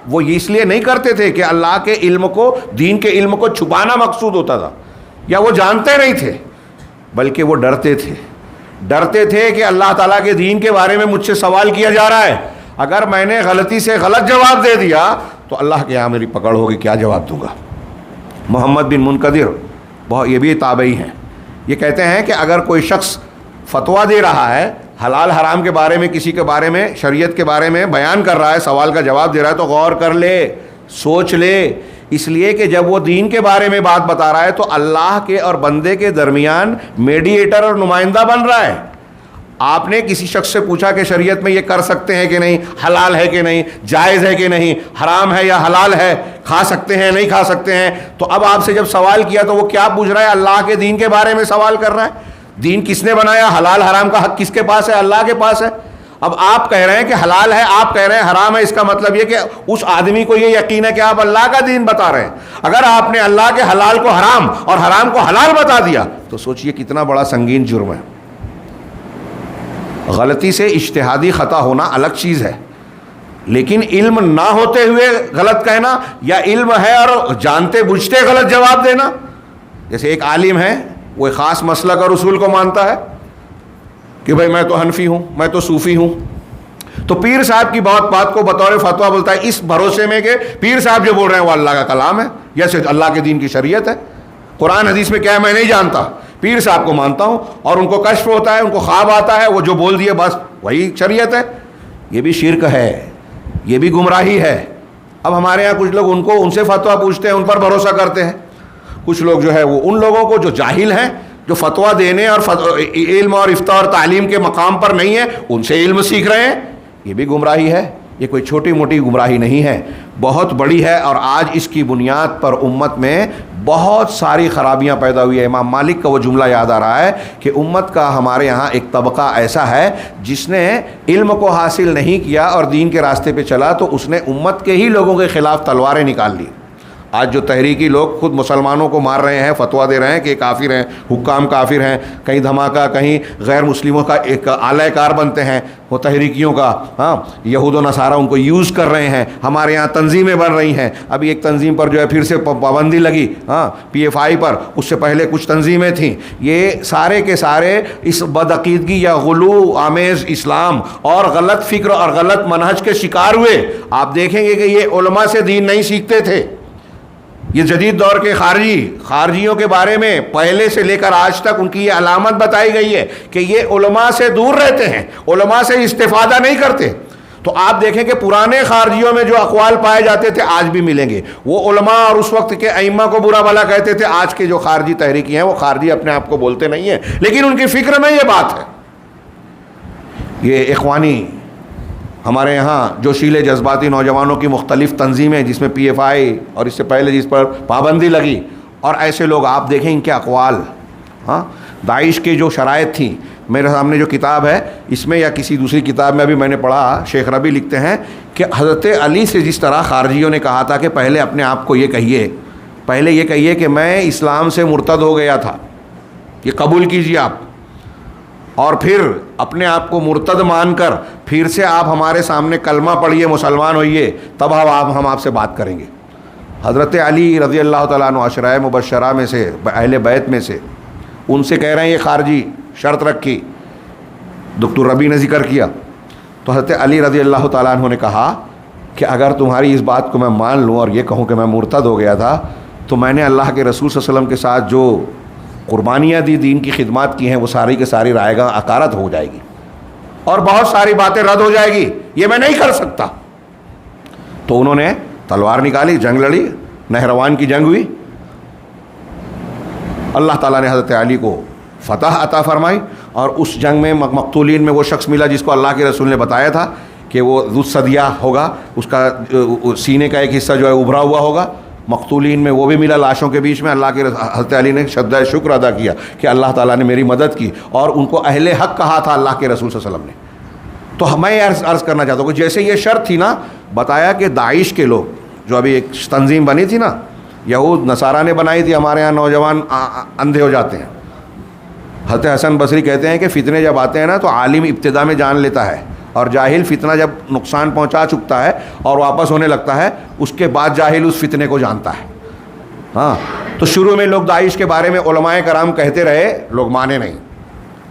وہ اس لیے نہیں کرتے تھے کہ اللہ کے علم کو، دین کے علم کو چھپانا مقصود ہوتا تھا، یا وہ جانتے نہیں تھے، بلکہ وہ ڈرتے تھے کہ اللہ تعالیٰ کے دین کے بارے میں مجھ سے سوال کیا جا رہا ہے، اگر میں نے غلطی سے غلط جواب دے دیا تو اللہ کے یہاں میری پکڑ ہوگی، کیا جواب دوں گا. محمد بن منقدر یہ بھی تابعی ہیں. یہ کہتے ہیں کہ اگر کوئی شخص فتویٰ دے رہا ہے، حلال حرام کے بارے میں، کسی کے بارے میں، شریعت کے بارے میں بیان کر رہا ہے، سوال کا جواب دے رہا ہے، تو غور کر لے، سوچ لے. اس لیے کہ جب وہ دین کے بارے میں بات بتا رہا ہے تو اللہ کے اور بندے کے درمیان میڈیٹر اور نمائندہ بن رہا ہے. آپ نے کسی شخص سے پوچھا کہ شریعت میں یہ کر سکتے ہیں کہ نہیں، حلال ہے کہ نہیں، جائز ہے کہ نہیں، حرام ہے یا حلال ہے، کھا سکتے ہیں نہیں کھا سکتے ہیں. تو اب آپ سے جب سوال کیا تو وہ کیا پوچھ رہا ہے؟ اللہ کے دین کے بارے میں سوال کر رہا ہے. دین کس نے بنایا، حلال حرام کا حق کس کے پاس ہے؟ اللہ کے پاس ہے. اب آپ کہہ رہے ہیں کہ حلال ہے، آپ کہہ رہے ہیں حرام ہے، اس کا مطلب یہ کہ اس آدمی کو یہ یقین ہے کہ آپ اللہ کا دین بتا رہے ہیں. اگر آپ نے اللہ کے حلال کو حرام اور حرام کو حلال بتا دیا تو سوچئے کتنا بڑا سنگین جرم ہے. غلطی سے اجتہادی خطا ہونا الگ چیز ہے، لیکن علم نہ ہوتے ہوئے غلط کہنا، یا علم ہے اور جانتے بوجھتے غلط جواب دینا. جیسے ایک عالم ہے، وہ خاص مسلک اور اصول کو مانتا ہے کہ بھائی میں تو حنفی ہوں، میں تو صوفی ہوں، تو پیر صاحب کی بات کو بطور فتویٰ بولتا ہے، اس بھروسے میں کہ پیر صاحب جو بول رہے ہیں وہ اللہ کا کلام ہے یا صرف اللہ کے دین کی شریعت ہے. قرآن حدیث میں کیا ہے میں نہیں جانتا، پیر صاحب کو مانتا ہوں، اور ان کو کشف ہوتا ہے، ان کو خواب آتا ہے، وہ جو بول دیے بس وہی شریعت ہے. یہ بھی شرک ہے، یہ بھی گمراہی ہے. اب ہمارے یہاں کچھ لوگ ان سے فتویٰ پوچھتے ہیں، ان پر بھروسہ کرتے ہیں. کچھ لوگ جو ہے وہ ان لوگوں کو جو جاہل ہیں، جو فتویٰ دینے اور علم اور افتاء اور تعلیم کے مقام پر نہیں ہے، ان سے علم سیکھ رہے ہیں. یہ بھی گمراہی ہے. یہ کوئی چھوٹی موٹی گمراہی نہیں ہے، بہت بڑی ہے. اور آج اس کی بنیاد پر امت میں بہت ساری خرابیاں پیدا ہوئی ہیں. امام مالک کا وہ جملہ یاد آ رہا ہے کہ امت کا ہمارے یہاں ایک طبقہ ایسا ہے جس نے علم کو حاصل نہیں کیا اور دین کے راستے پہ چلا تو اس نے امت کے ہی لوگوں کے خلاف تلواریں نکال لی. آج جو تحریکی لوگ خود مسلمانوں کو مار رہے ہیں، فتویٰ دے رہے ہیں کہ کافر ہیں، حکام کافر ہیں، کہیں دھماکہ، کہیں غیر مسلموں کا ایک اعلی کار بنتے ہیں وہ تحریکیوں کا. ہاں، یہود و نصارہ ان کو یوز کر رہے ہیں. ہمارے یہاں تنظیمیں بن رہی ہیں. ابھی ایک تنظیم پر جو ہے پھر سے پابندی لگی، ہاں، PFI پر. اس سے پہلے کچھ تنظیمیں تھیں. یہ سارے کے سارے اس بدعقیدگی یا غلو آمیز اسلام اور غلط فکر اور غلط منہج کے شکار ہوئے. آپ دیکھیں گے کہ یہ علماء سے دین نہیں سیکھتے تھے. یہ جدید دور کے خارجیوں کے بارے میں پہلے سے لے کر آج تک ان کی یہ علامت بتائی گئی ہے کہ یہ علماء سے دور رہتے ہیں، علماء سے استفادہ نہیں کرتے. تو آپ دیکھیں کہ پرانے خارجیوں میں جو اقوال پائے جاتے تھے آج بھی ملیں گے. وہ علماء اور اس وقت کے ائمہ کو برا بھلا کہتے تھے. آج کے جو خارجی تحریکی ہیں وہ خارجی اپنے آپ کو بولتے نہیں ہیں، لیکن ان کی فکر میں یہ بات ہے. یہ اخوانی ہمارے یہاں جوشیلے جذباتی نوجوانوں کی مختلف تنظیمیں، جس میں پی ایف آئی اور اس سے پہلے جس پر پابندی لگی، اور ایسے لوگ آپ دیکھیں ان کے اقوال. ہاں، داعش کی جو شرائط تھیں، میرے سامنے جو کتاب ہے اس میں یا کسی دوسری کتاب میں ابھی میں نے پڑھا، شیخ ربی لکھتے ہیں کہ حضرت علی سے جس طرح خارجیوں نے کہا تھا کہ پہلے اپنے آپ کو یہ کہیے کہ میں اسلام سے مرتد ہو گیا تھا، یہ قبول کیجیے آپ، اور پھر اپنے آپ کو مرتد مان کر پھر سے آپ ہمارے سامنے کلمہ پڑھیے، مسلمان ہوئیے، تب ہم آپ سے بات کریں گے. حضرت علی رضی اللہ تعالیٰ عنہ عشرۂ مبشرہ میں سے، اہل بیت میں سے، ان سے کہہ رہے ہیں یہ خارجی شرط رکھی، دکتور ربی نے ذکر کیا. تو حضرت علی رضی اللہ تعالیٰ عنہ نے کہا کہ اگر تمہاری اس بات کو میں مان لوں اور یہ کہوں کہ میں مرتد ہو گیا تھا، تو میں نے اللہ کے رسول صلی اللہ علیہ وسلم کے ساتھ جو قربانیاں دی، دین کی خدمات کی ہیں، وہ ساری کی ساری رائے گاہ عقارت ہو جائے گی اور بہت ساری باتیں رد ہو جائے گی، یہ میں نہیں کر سکتا. تو انہوں نے تلوار نکالی، جنگ لڑی، نہروان کی جنگ ہوئی. اللہ تعالیٰ نے حضرت علی کو فتح عطا فرمائی، اور اس جنگ میں مقتولین میں وہ شخص ملا جس کو اللہ کے رسول نے بتایا تھا کہ وہ ذو الثدیہ ہوگا، اس کا سینے کا ایک حصہ جو ہے ابھرا ہوا ہوگا. مقتولین میں وہ بھی ملا لاشوں کے بیچ میں. اللہ کے حضرت علی نے شدہ شکر ادا کیا کہ اللہ تعالیٰ نے میری مدد کی، اور ان کو اہل حق کہا تھا اللہ کے رسول صلی اللہ علیہ وسلم نے. تو میں عرض کرنا چاہتا ہوں کہ جیسے یہ شرط تھی نا، بتایا کہ داعش کے لوگ جو ابھی ایک تنظیم بنی تھی نا، یہود نصارہ نے بنائی تھی، ہمارے یہاں نوجوان اندھے ہو جاتے ہیں. حضرت حسن بصری کہتے ہیں کہ فتنے جب آتے ہیں نا تو عالم ابتدا میں جان لیتا ہے، اور جاہل فتنہ جب نقصان پہنچا چکتا ہے اور واپس ہونے لگتا ہے، اس کے بعد جاہل اس فتنے کو جانتا ہے. ہاں، تو شروع میں لوگ داعش کے بارے میں علماء کرام کہتے رہے، لوگ مانے نہیں.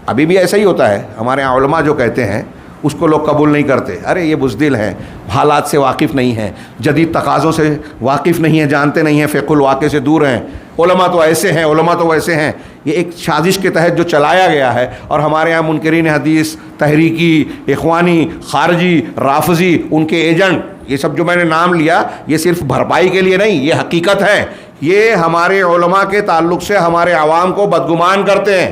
ابھی بھی ایسا ہی ہوتا ہے، ہمارے یہاں علماء جو کہتے ہیں اس کو لوگ قبول نہیں کرتے. ارے یہ بزدل ہیں، حالات سے واقف نہیں ہیں، جدید تقاضوں سے واقف نہیں ہیں، جانتے نہیں ہیں، فقہ الواقع سے دور ہیں. علماء تو ایسے ہیں، علماء تو ویسے ہیں. یہ ایک سازش کے تحت جو چلایا گیا ہے، اور ہمارے یہاں منکرین حدیث، تحریکی، اخوانی، خارجی، رافضی، ان کے ایجنٹ، یہ سب جو میں نے نام لیا، یہ صرف بھرپائی کے لیے نہیں، یہ حقیقت ہے. یہ ہمارے علماء کے تعلق سے ہمارے عوام کو بدگمان کرتے ہیں،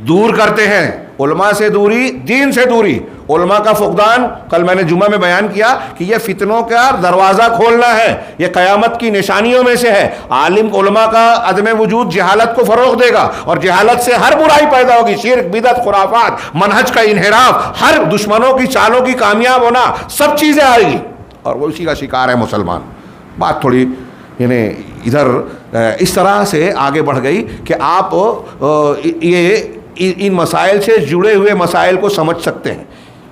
دور کرتے ہیں. علماء سے دوری، دین سے دوری، علماء کا فقدان. کل میں نے جمعہ میں بیان کیا کہ یہ فتنوں کا دروازہ کھولنا ہے، یہ قیامت کی نشانیوں میں سے ہے. عالم علماء کا عدم وجود جہالت کو فروغ دے گا، اور جہالت سے ہر برائی پیدا ہوگی، شرک، بدعت، خرافات، منہج کا انحراف، ہر دشمنوں کی چالوں کی کامیاب ہونا، سب چیزیں آئے گی، اور وہ اسی کا شکار ہے مسلمان. بات تھوڑی یعنی ادھر اس طرح سے آگے بڑھ گئی کہ آپ یہ ان مسائل سے جڑے ہوئے مسائل کو سمجھ سکتے ہیں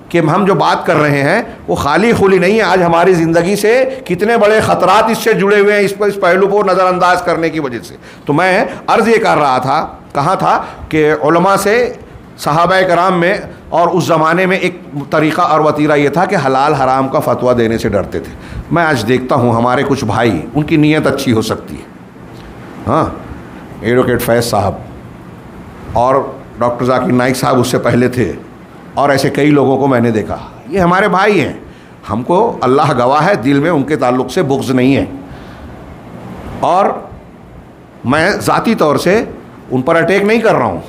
کہ ہم جو بات کر رہے ہیں وہ خالی خلی نہیں ہے. آج ہماری زندگی سے کتنے بڑے خطرات اس سے جڑے ہوئے ہیں، اس پہلو کو نظر انداز کرنے کی وجہ سے. تو میں عرض یہ کر رہا تھا، کہا تھا کہ علماء سے صحابہ کرام میں اور اس زمانے میں ایک طریقہ اور وتیرہ یہ تھا کہ حلال حرام کا فتویٰ دینے سے ڈرتے تھے. میں آج دیکھتا ہوں ہمارے کچھ بھائی، ان کی نیت اچھی ہو سکتی ہے، ہاں، ایڈوکیٹ فیض صاحب اور ڈاکٹر ذاکر نائک صاحب اس سے پہلے تھے، اور ایسے کئی لوگوں کو میں نے دیکھا. یہ ہمارے بھائی ہیں، ہم کو اللہ گواہ ہے دل میں ان کے تعلق سے بغض نہیں ہے، اور میں ذاتی طور سے ان پر اٹیک نہیں کر رہا ہوں،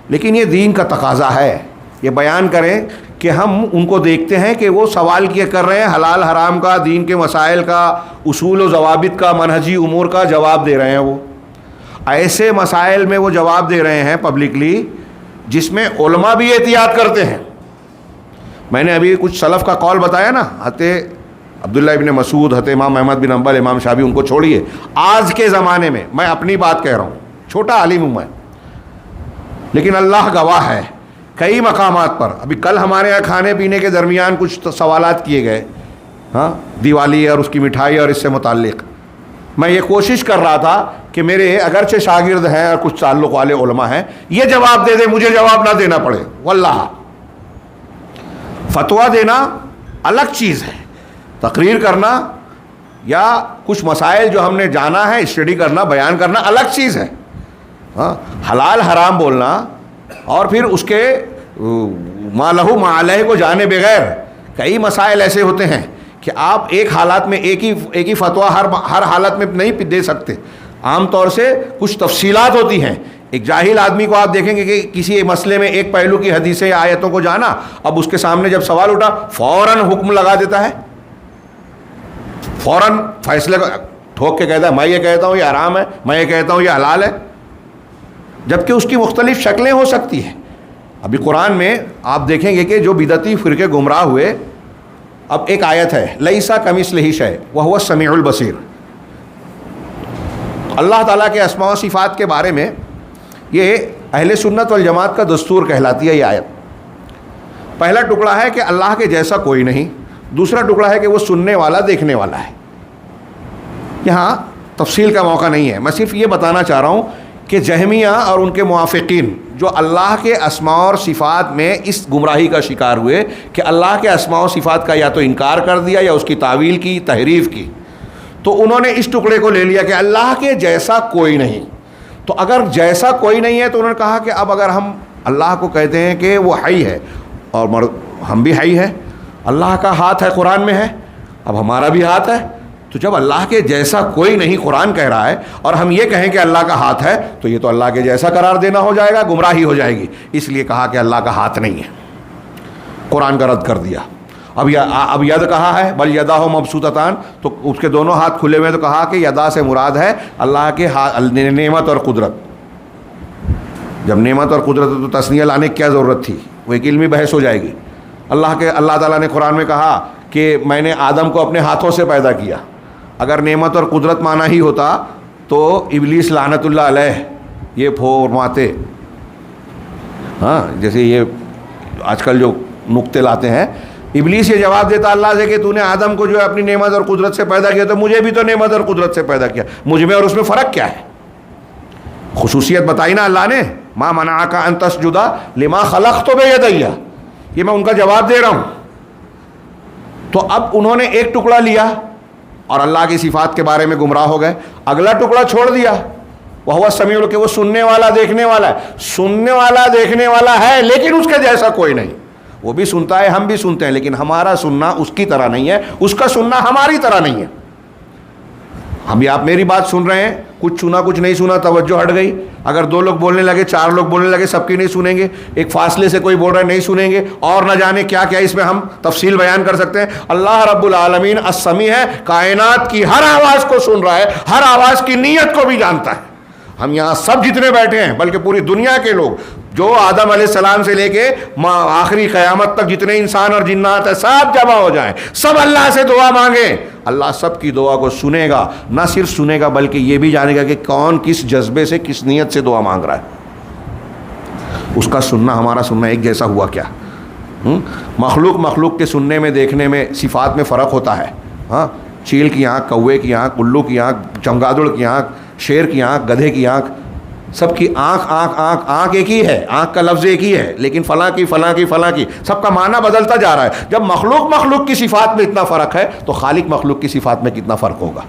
لیکن یہ دین کا تقاضا ہے یہ بیان کریں کہ ہم ان کو دیکھتے ہیں کہ وہ سوال کیا کر رہے ہیں حلال حرام کا، دین کے مسائل کا، اصول و ضوابط کا، منہجی امور کا جواب دے رہے ہیں. وہ ایسے مسائل میں وہ جواب دے رہے ہیں پبلکلی جس میں علماء بھی احتیاط کرتے ہیں. میں نے ابھی کچھ سلف کا قول بتایا نا، حضرت عبداللہ ابن مسعود، حضرت امام احمد بن حنبل، امام شافعی، ان کو چھوڑیے. آج کے زمانے میں میں اپنی بات کہہ رہا ہوں، چھوٹا عالم ہوں میں، لیکن اللہ گواہ ہے کئی مقامات پر. ابھی کل ہمارے یہاں کھانے پینے کے درمیان کچھ سوالات کیے گئے، ہاں، دیوالی اور اس کی مٹھائی اور اس سے متعلق. میں یہ کوشش کر رہا تھا کہ میرے اگرچہ شاگرد ہیں اور کچھ تعلق والے علماء ہیں، یہ جواب دے دیں، مجھے جواب نہ دینا پڑے. واللہ فتویٰ دینا الگ چیز ہے، تقریر کرنا یا کچھ مسائل جو ہم نے جانا ہے اسٹڈی کرنا، بیان کرنا الگ چیز ہے. ہاں، حلال حرام بولنا اور پھر اس کے ما لہو ما علیہ کو جانے بغیر کئی مسائل ایسے ہوتے ہیں کہ آپ ایک حالات میں ایک ہی فتویٰ ہر حالت میں نہیں دے سکتے. عام طور سے کچھ تفصیلات ہوتی ہیں ایک جاہل آدمی کو آپ دیکھیں گے کہ کسی مسئلے میں ایک پہلو کی حدیثیں یا آیتوں کو جانا، اب اس کے سامنے جب سوال اٹھا فوراً حکم لگا دیتا ہے، فوراً فیصلے ٹھوک کے کہتا ہے میں یہ کہتا ہوں یہ حرام ہے، میں یہ کہتا ہوں یہ حلال ہے، جبکہ اس کی مختلف شکلیں ہو سکتی ہیں۔ ابھی قرآن میں آپ دیکھیں گے کہ جو بدعتی فرقے گمراہ ہوئے، اب ایک آیت ہے لیسا کمثلہ شیء وہو السمیع البصیر، اللہ تعالیٰ کے اسماء و صفات کے بارے میں یہ اہل سنت والجماعت کا دستور کہلاتی ہے یہ آیت۔ پہلا ٹکڑا ہے کہ اللہ کے جیسا کوئی نہیں، دوسرا ٹکڑا ہے کہ وہ سننے والا دیکھنے والا ہے۔ یہاں تفصیل کا موقع نہیں ہے، میں صرف یہ بتانا چاہ رہا ہوں کہ جہمیہ اور ان کے موافقین جو اللہ کے اسماء اور صفات میں اس گمراہی کا شکار ہوئے کہ اللہ کے اسماء و صفات کا یا تو انکار کر دیا یا اس کی تعویل کی، تحریف کی، تو انہوں نے اس ٹکڑے کو لے لیا کہ اللہ کے جیسا کوئی نہیں۔ تو اگر جیسا کوئی نہیں ہے تو انہوں نے کہا کہ اب اگر ہم اللہ کو کہتے ہیں کہ وہ حی ہے اور ہم بھی حی ہے، اللہ کا ہاتھ ہے قرآن میں ہے، اب ہمارا بھی ہاتھ ہے، تو جب اللہ کے جیسا کوئی نہیں قرآن کہہ رہا ہے اور ہم یہ کہیں کہ اللہ کا ہاتھ ہے تو یہ تو اللہ کے جیسا قرار دینا ہو جائے گا، گمراہی ہو جائے گی، اس لیے کہا کہ اللہ کا ہاتھ نہیں ہے، قرآن کا رد کر دیا۔ اب ید کہا ہے بل یداہ مبسوطتان، تو اس کے دونوں ہاتھ کھلے ہوئے، تو کہا کہ یدا سے مراد ہے اللہ کے نعمت اور قدرت۔ جب نعمت اور قدرت تو تثنیہ لانے کی کیا ضرورت تھی، وہ ایک علمی بحث ہو جائے گی۔ اللہ تعالیٰ نے قرآن میں کہا کہ میں نے آدم کو اپنے ہاتھوں سے پیدا کیا، اگر نعمت اور قدرت مانا ہی ہوتا تو ابلیس لعنت اللہ علیہ یہ فرماتے، ہاں جیسے یہ آج کل جو نقطے لاتے ہیں، ابلیس یہ جواب دیتا اللہ سے کہ تو نے آدم کو جو ہے اپنی نعمت اور قدرت سے پیدا کیا تو مجھے بھی تو نعمت اور قدرت سے پیدا کیا، مجھ میں اور اس میں فرق کیا ہے؟ خصوصیت بتائی نا اللہ نے، ما منعک ان تسجد لما خلقت بیدی، یہ میں ان کا جواب دے رہا ہوں۔ تو اب انہوں نے ایک ٹکڑا لیا اور اللہ کی صفات کے بارے میں گمراہ ہو گئے، اگلا ٹکڑا چھوڑ دیا وہ السمیع کہ وہ سننے والا دیکھنے والا ہے، سننے والا دیکھنے والا ہے لیکن اس کے جیسا کوئی نہیں، وہ بھی سنتا ہے ہم بھی سنتے ہیں، لیکن ہمارا سننا اس کی طرح نہیں ہے، اس کا سننا ہماری طرح نہیں ہے۔ ابھی آپ میری بات سن رہے ہیں، کچھ سنا کچھ نہیں سنا، توجہ ہٹ گئی، اگر 2 لوگ بولنے لگے 4 لوگ بولنے لگے، سب کی نہیں سنیں گے، ایک فاصلے سے کوئی بول رہا ہے نہیں سنیں گے، اور نہ جانے کیا کیا اس میں ہم تفصیل بیان کر سکتے ہیں۔ اللہ رب العالمین السمیع ہے، کائنات کی ہر آواز کو سن رہا ہے، ہر آواز کی نیت کو بھی جانتا ہے۔ ہم یہاں سب جتنے بیٹھے ہیں بلکہ پوری دنیا کے لوگ جو آدم علیہ السلام سے لے کے آخری قیامت تک جتنے انسان اور جنات ہیں سب جمع ہو جائیں، سب اللہ سے دعا مانگیں، اللہ سب کی دعا کو سنے گا، نہ صرف سنے گا بلکہ یہ بھی جانے گا کہ کون کس جذبے سے کس نیت سے دعا مانگ رہا ہے۔ اس کا سننا ہمارا سننا ایک جیسا ہوا کیا؟ مخلوق کے سننے میں دیکھنے میں صفات میں فرق ہوتا ہے، ہاں، چیل کی آنکھ، کوے کی آنکھ، الو کی آنکھ، چمگادڑ کی آنکھ، شیر کی آنکھ، گدھے کی آنکھ، سب کی آنکھ ایک ہی ہے، آنکھ کا لفظ ایک ہی ہے، لیکن فلاں کی سب کا معنی بدلتا جا رہا ہے۔ جب مخلوق کی صفات میں اتنا فرق ہے تو خالق مخلوق کی صفات میں کتنا فرق ہوگا؟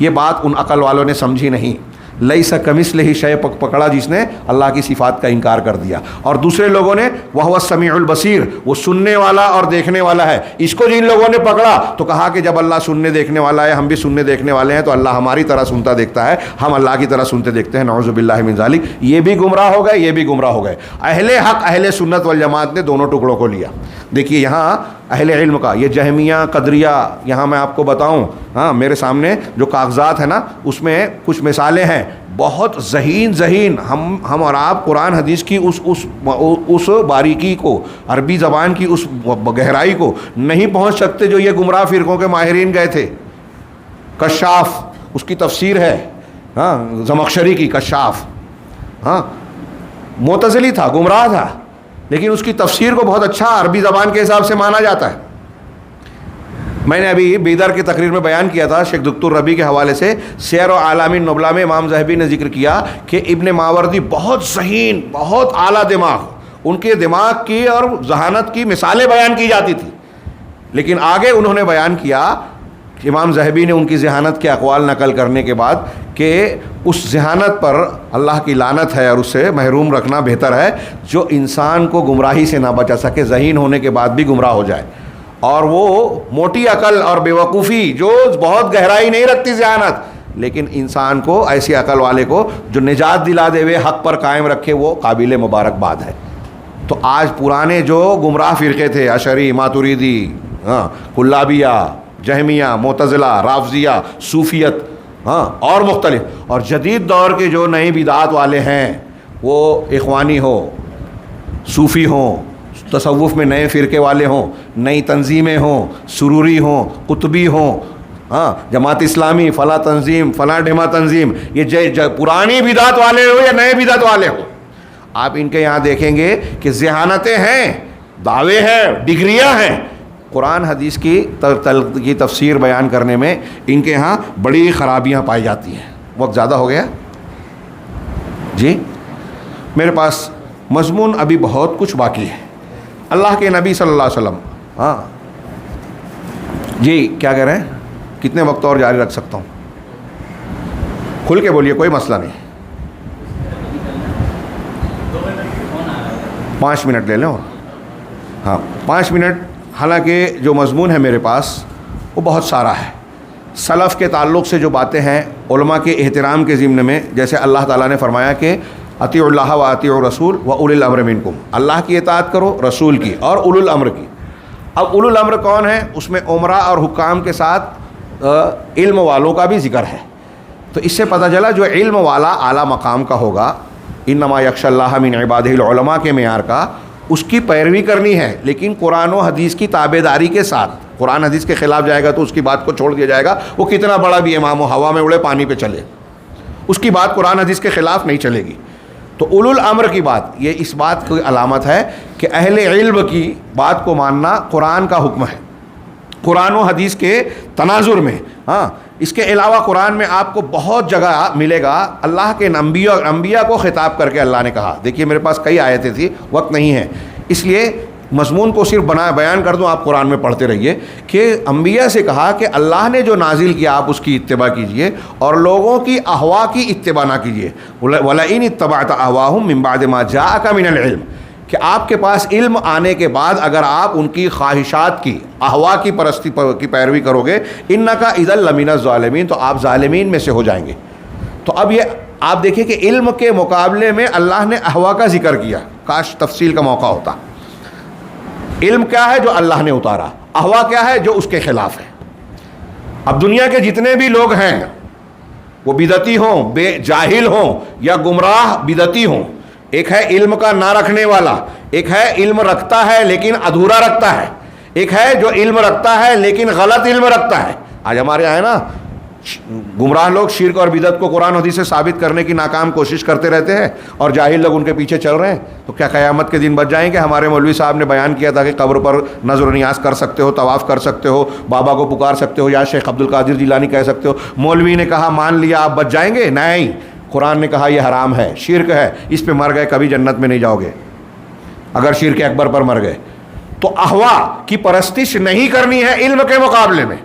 یہ بات ان عقل والوں نے سمجھی نہیں۔ لیس کمثلہ شیء پکڑا جس نے اللہ کی صفات کا انکار کر دیا، اور دوسرے لوگوں نے وہو السمیع البصیر، وہ سننے والا اور دیکھنے والا ہے، اس کو جن لوگوں نے پکڑا تو کہا کہ جب اللہ سننے دیکھنے والا ہے ہم بھی سننے دیکھنے والے ہیں تو اللہ ہماری طرح سنتا دیکھتا ہے، ہم اللہ کی طرح سنتے دیکھتے ہیں، نعوذ باللہ من ذالک۔ یہ بھی گمراہ ہو گئے، یہ بھی گمراہ ہو گئے۔ اہل حق اہل سنت والجماعت نے دونوں ٹکڑوں کو لیا۔ دیکھیے یہاں اہل علم کا یہ جہمیہ قدریہ، یہاں میں آپ کو بتاؤں، ہاں میرے سامنے جو کاغذات ہیں نا اس میں کچھ مثالیں ہیں بہت ذہین ہم اور آپ قرآن حدیث کی اس باریکی کو، عربی زبان کی اس گہرائی کو نہیں پہنچ سکتے جو یہ گمراہ فرقوں کے ماہرین گئے تھے۔ کشاف اس کی تفسیر ہے، ہاں زمخشری کی کشاف، ہاں معتزلی تھا، گمراہ تھا، لیکن اس کی تفسیر کو بہت اچھا عربی زبان کے حساب سے مانا جاتا ہے۔ میں نے ابھی بیدر کی تقریر میں بیان کیا تھا شیخ دکتور ربیع کے حوالے سے، سیر و اعلام النبلاء میں امام ذہبی نے ذکر کیا کہ ابن ماوردی بہت ذہین، بہت اعلیٰ دماغ، ان کے دماغ کی اور ذہانت کی مثالیں بیان کی جاتی تھی، لیکن آگے انہوں نے بیان کیا کہ امام ذہبی نے ان کی ذہانت کے اقوال نقل کرنے کے بعد کہ اس ذہانت پر اللہ کی لعنت ہے اور اس سے محروم رکھنا بہتر ہے جو انسان کو گمراہی سے نہ بچا سکے، ذہین ہونے کے بعد بھی گمراہ ہو جائے، اور وہ موٹی عقل اور بیوقوفی جو بہت گہرائی نہیں رکھتی ذہانت، لیکن انسان کو, ایسی عقل والے کو جو نجات دلا دے ہوئے حق پر قائم رکھے, وہ قابل مبارکباد ہے. تو آج پرانے جو گمراہ فرقے تھے, اشعری, ماتریدی, کلابیہ, جہمیہ, معتزلہ, رافضیہ, صوفیت, اور مختلف, اور جدید دور کے جو نئے بدعات والے ہیں, وہ اخوانی ہو, صوفی ہوں, تصوف میں نئے فرقے والے ہوں, نئی تنظیمیں ہوں, سروری ہوں, قطبی ہوں, جماعت اسلامی, فلاں تنظیم, فلاں ڈھما تنظیم, یہ پرانی بدعت والے ہو یا نئے بدعت والے ہو, آپ ان کے یہاں دیکھیں گے کہ ذہانتیں ہیں, دعوے ہیں, ڈگریاں ہیں. قرآن حدیث کی تفسیر بیان کرنے میں ان کے ہاں بڑی خرابیاں پائی جاتی ہیں. وقت زیادہ ہو گیا جی, میرے پاس مضمون ابھی بہت کچھ باقی ہے. اللہ کے نبی صلی اللہ علیہ وسلم, جی کیا کہہ رہے ہیں, کتنے وقت اور جاری رکھ سکتا ہوں؟ کھل کے بولیے, کوئی مسئلہ نہیں. 5 منٹ لے لیں اور 5 منٹ. حالانکہ جو مضمون ہے میرے پاس وہ بہت سارا ہے. سلف کے تعلق سے جو باتیں ہیں, علماء کے احترام کے ضمن میں, جیسے اللہ تعالیٰ نے فرمایا کہ اطیعوا اللہ و اطیعوا الرسول و اولی الامر منکم, اللہ کی اطاعت کرو, رسول کی, اور اولو الامر کی. اب اولو الامر کون ہے؟ اس میں عمراء اور حکام کے ساتھ علم والوں کا بھی ذکر ہے. تو اس سے پتہ چلا جو علم والا اعلیٰ مقام کا ہوگا, انما یخشی اللہ من عبادہ العلماء کے معیار کا, اس کی پیروی کرنی ہے, لیکن قرآن و حدیث کی تابع داری کے ساتھ. قرآن حدیث کے خلاف جائے گا تو اس کی بات کو چھوڑ دیا جائے گا, وہ کتنا بڑا بھی امام و ہوا میں اڑے پانی پہ چلے, اس کی بات قرآن حدیث کے خلاف نہیں چلے گی. تو اولو الامر کی بات, یہ اس بات کی علامت ہے کہ اہل علم کی بات کو ماننا قرآن کا حکم ہے, قرآن و حدیث کے تناظر میں. اس کے علاوہ قرآن میں آپ کو بہت جگہ ملے گا اللہ کے انبیاء کو خطاب کر کے اللہ نے کہا. دیکھیے میرے پاس کئی آیتیں تھیں, وقت نہیں ہے, اس لیے مضمون کو صرف بیان کر دوں, آپ قرآن میں پڑھتے رہیے کہ انبیاء سے کہا کہ اللہ نے جو نازل کیا آپ اس کی اتباع کیجئے, اور لوگوں کی احوا کی اتباع نہ کیجئے. وَلَئِنِ اتَّبَعْتَ أَهْوَاهُمْ مِنْ بَعْدِ مَا جَاءَكَ مِنَ الْعِلْمِ, کہ آپ کے پاس علم آنے کے بعد اگر آپ ان کی خواہشات کی, احوا کی پرستی کی پیروی کرو گے, إِنَّكَ إِذًا لَمِنَ الظَّالِمِينَ, تو آپ ظالمین میں سے ہو جائیں گے. تو اب یہ آپ دیکھیں کہ علم کے مقابلے میں اللہ نے احوا کا ذکر کیا, کاش تفصیل کا موقع ہوتا. علم کیا ہے جو اللہ نے اتارا, احوا کیا ہے جو اس کے خلاف ہے. اب دنیا کے جتنے بھی لوگ ہیں, وہ بدعتی ہوں, بے جاہل ہوں, یا گمراہ بدعتی ہوں, ایک ہے علم کا نہ رکھنے والا, ایک ہے علم رکھتا ہے لیکن ادھورا رکھتا ہے, ایک ہے جو علم رکھتا ہے لیکن غلط علم رکھتا ہے. آج ہمارے یہاں ہے نا گمراہ لوگ شرک اور بدعت کو قرآن حدیث سے ثابت کرنے کی ناکام کوشش کرتے رہتے ہیں, اور جاہل لوگ ان کے پیچھے چل رہے ہیں. تو کیا قیامت کے دن بچ جائیں گے؟ ہمارے مولوی صاحب نے بیان کیا تھا کہ قبر پر نظر و نیاز کر سکتے ہو, طواف کر سکتے ہو, بابا کو پکار سکتے ہو, یا شیخ عبد القادر جیلانی کہہ سکتے ہو. مولوی نے کہا مان لیا آپ بچ جائیں گے؟ نہیں, قرآن نے کہا یہ حرام ہے, شرک ہے, اس پہ مر گئے کبھی جنت میں نہیں جاؤ گے اگر شرک اکبر پر مر گئے. تو احوا کی پرستش نہیں کرنی ہے علم کے مقابلے میں.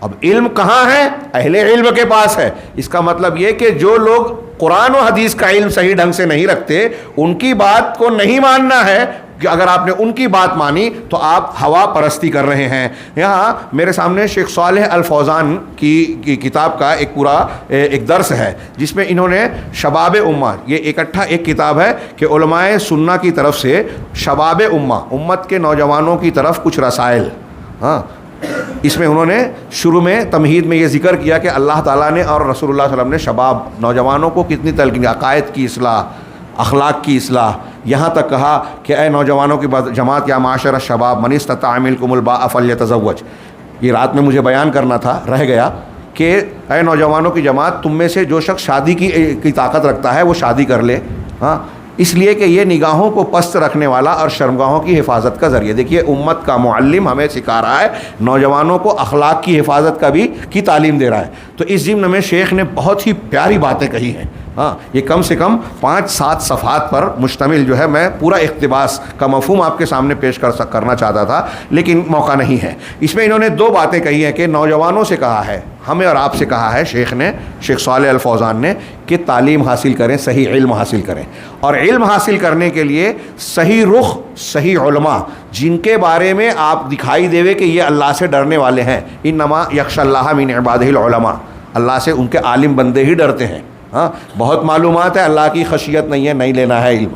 اب علم کہاں ہے؟ اہل علم کے پاس ہے. اس کا مطلب یہ کہ جو لوگ قرآن و حدیث کا علم صحیح ڈھنگ سے نہیں رکھتے, ان کی بات کو نہیں ماننا ہے, کہ اگر آپ نے ان کی بات مانی تو آپ ہوا پرستی کر رہے ہیں. یہاں میرے سامنے شیخ صالح الفوزان کی کتاب کا ایک پورا ایک درس ہے, جس میں انہوں نے شباب امہ, یہ اکٹھا ایک کتاب ہے کہ علماء سنہ کی طرف سے شباب امہ, امت کے نوجوانوں کی طرف کچھ رسائل. اس میں انہوں نے شروع میں تمہید میں یہ ذکر کیا کہ اللہ تعالیٰ نے اور رسول اللہ صلی اللہ علیہ وسلم نے شباب, نوجوانوں کو کتنی تلقین, عقائد کی اصلاح, اخلاق کی اصلاح, یہاں تک کہا کہ اے نوجوانوں کی جماعت, یا معاشر الشباب من استطاع منکم الباء فلیتزوج. یہ رات میں مجھے بیان کرنا تھا, رہ گیا, کہ اے نوجوانوں کی جماعت, تم میں سے جو شخص شادی کی طاقت رکھتا ہے وہ شادی کر لے. اس لیے کہ یہ نگاہوں کو پست رکھنے والا اور شرمگاہوں کی حفاظت کا ذریعہ. دیکھیے امت کا معلم ہمیں سکھا رہا ہے, نوجوانوں کو اخلاق کی حفاظت کی تعلیم دے رہا ہے. تو اس ضمن میں شیخ نے بہت ہی پیاری باتیں کہی ہیں. یہ کم سے کم 5-7 صفحات پر مشتمل جو ہے, میں پورا اقتباس کا مفہوم آپ کے سامنے پیش کرنا چاہتا تھا, لیکن موقع نہیں ہے. اس میں انہوں نے 2 باتیں کہی ہیں کہ نوجوانوں سے کہا ہے, ہمیں اور آپ سے کہا ہے شیخ نے, شیخ صالح الفوزان نے, کہ تعلیم حاصل کریں, صحیح علم حاصل کریں, اور علم حاصل کرنے کے لیے صحیح رخ, صحیح علماء جن کے بارے میں آپ دکھائی دے کہ یہ اللہ سے ڈرنے والے ہیں. انما یخشی اللہ من عبادہ العلماء, اللہ سے ان کے عالم بندے ہی ڈرتے ہیں. ہاں بہت معلومات ہے, اللہ کی خشیت نہیں ہے, نہیں لینا ہے علم.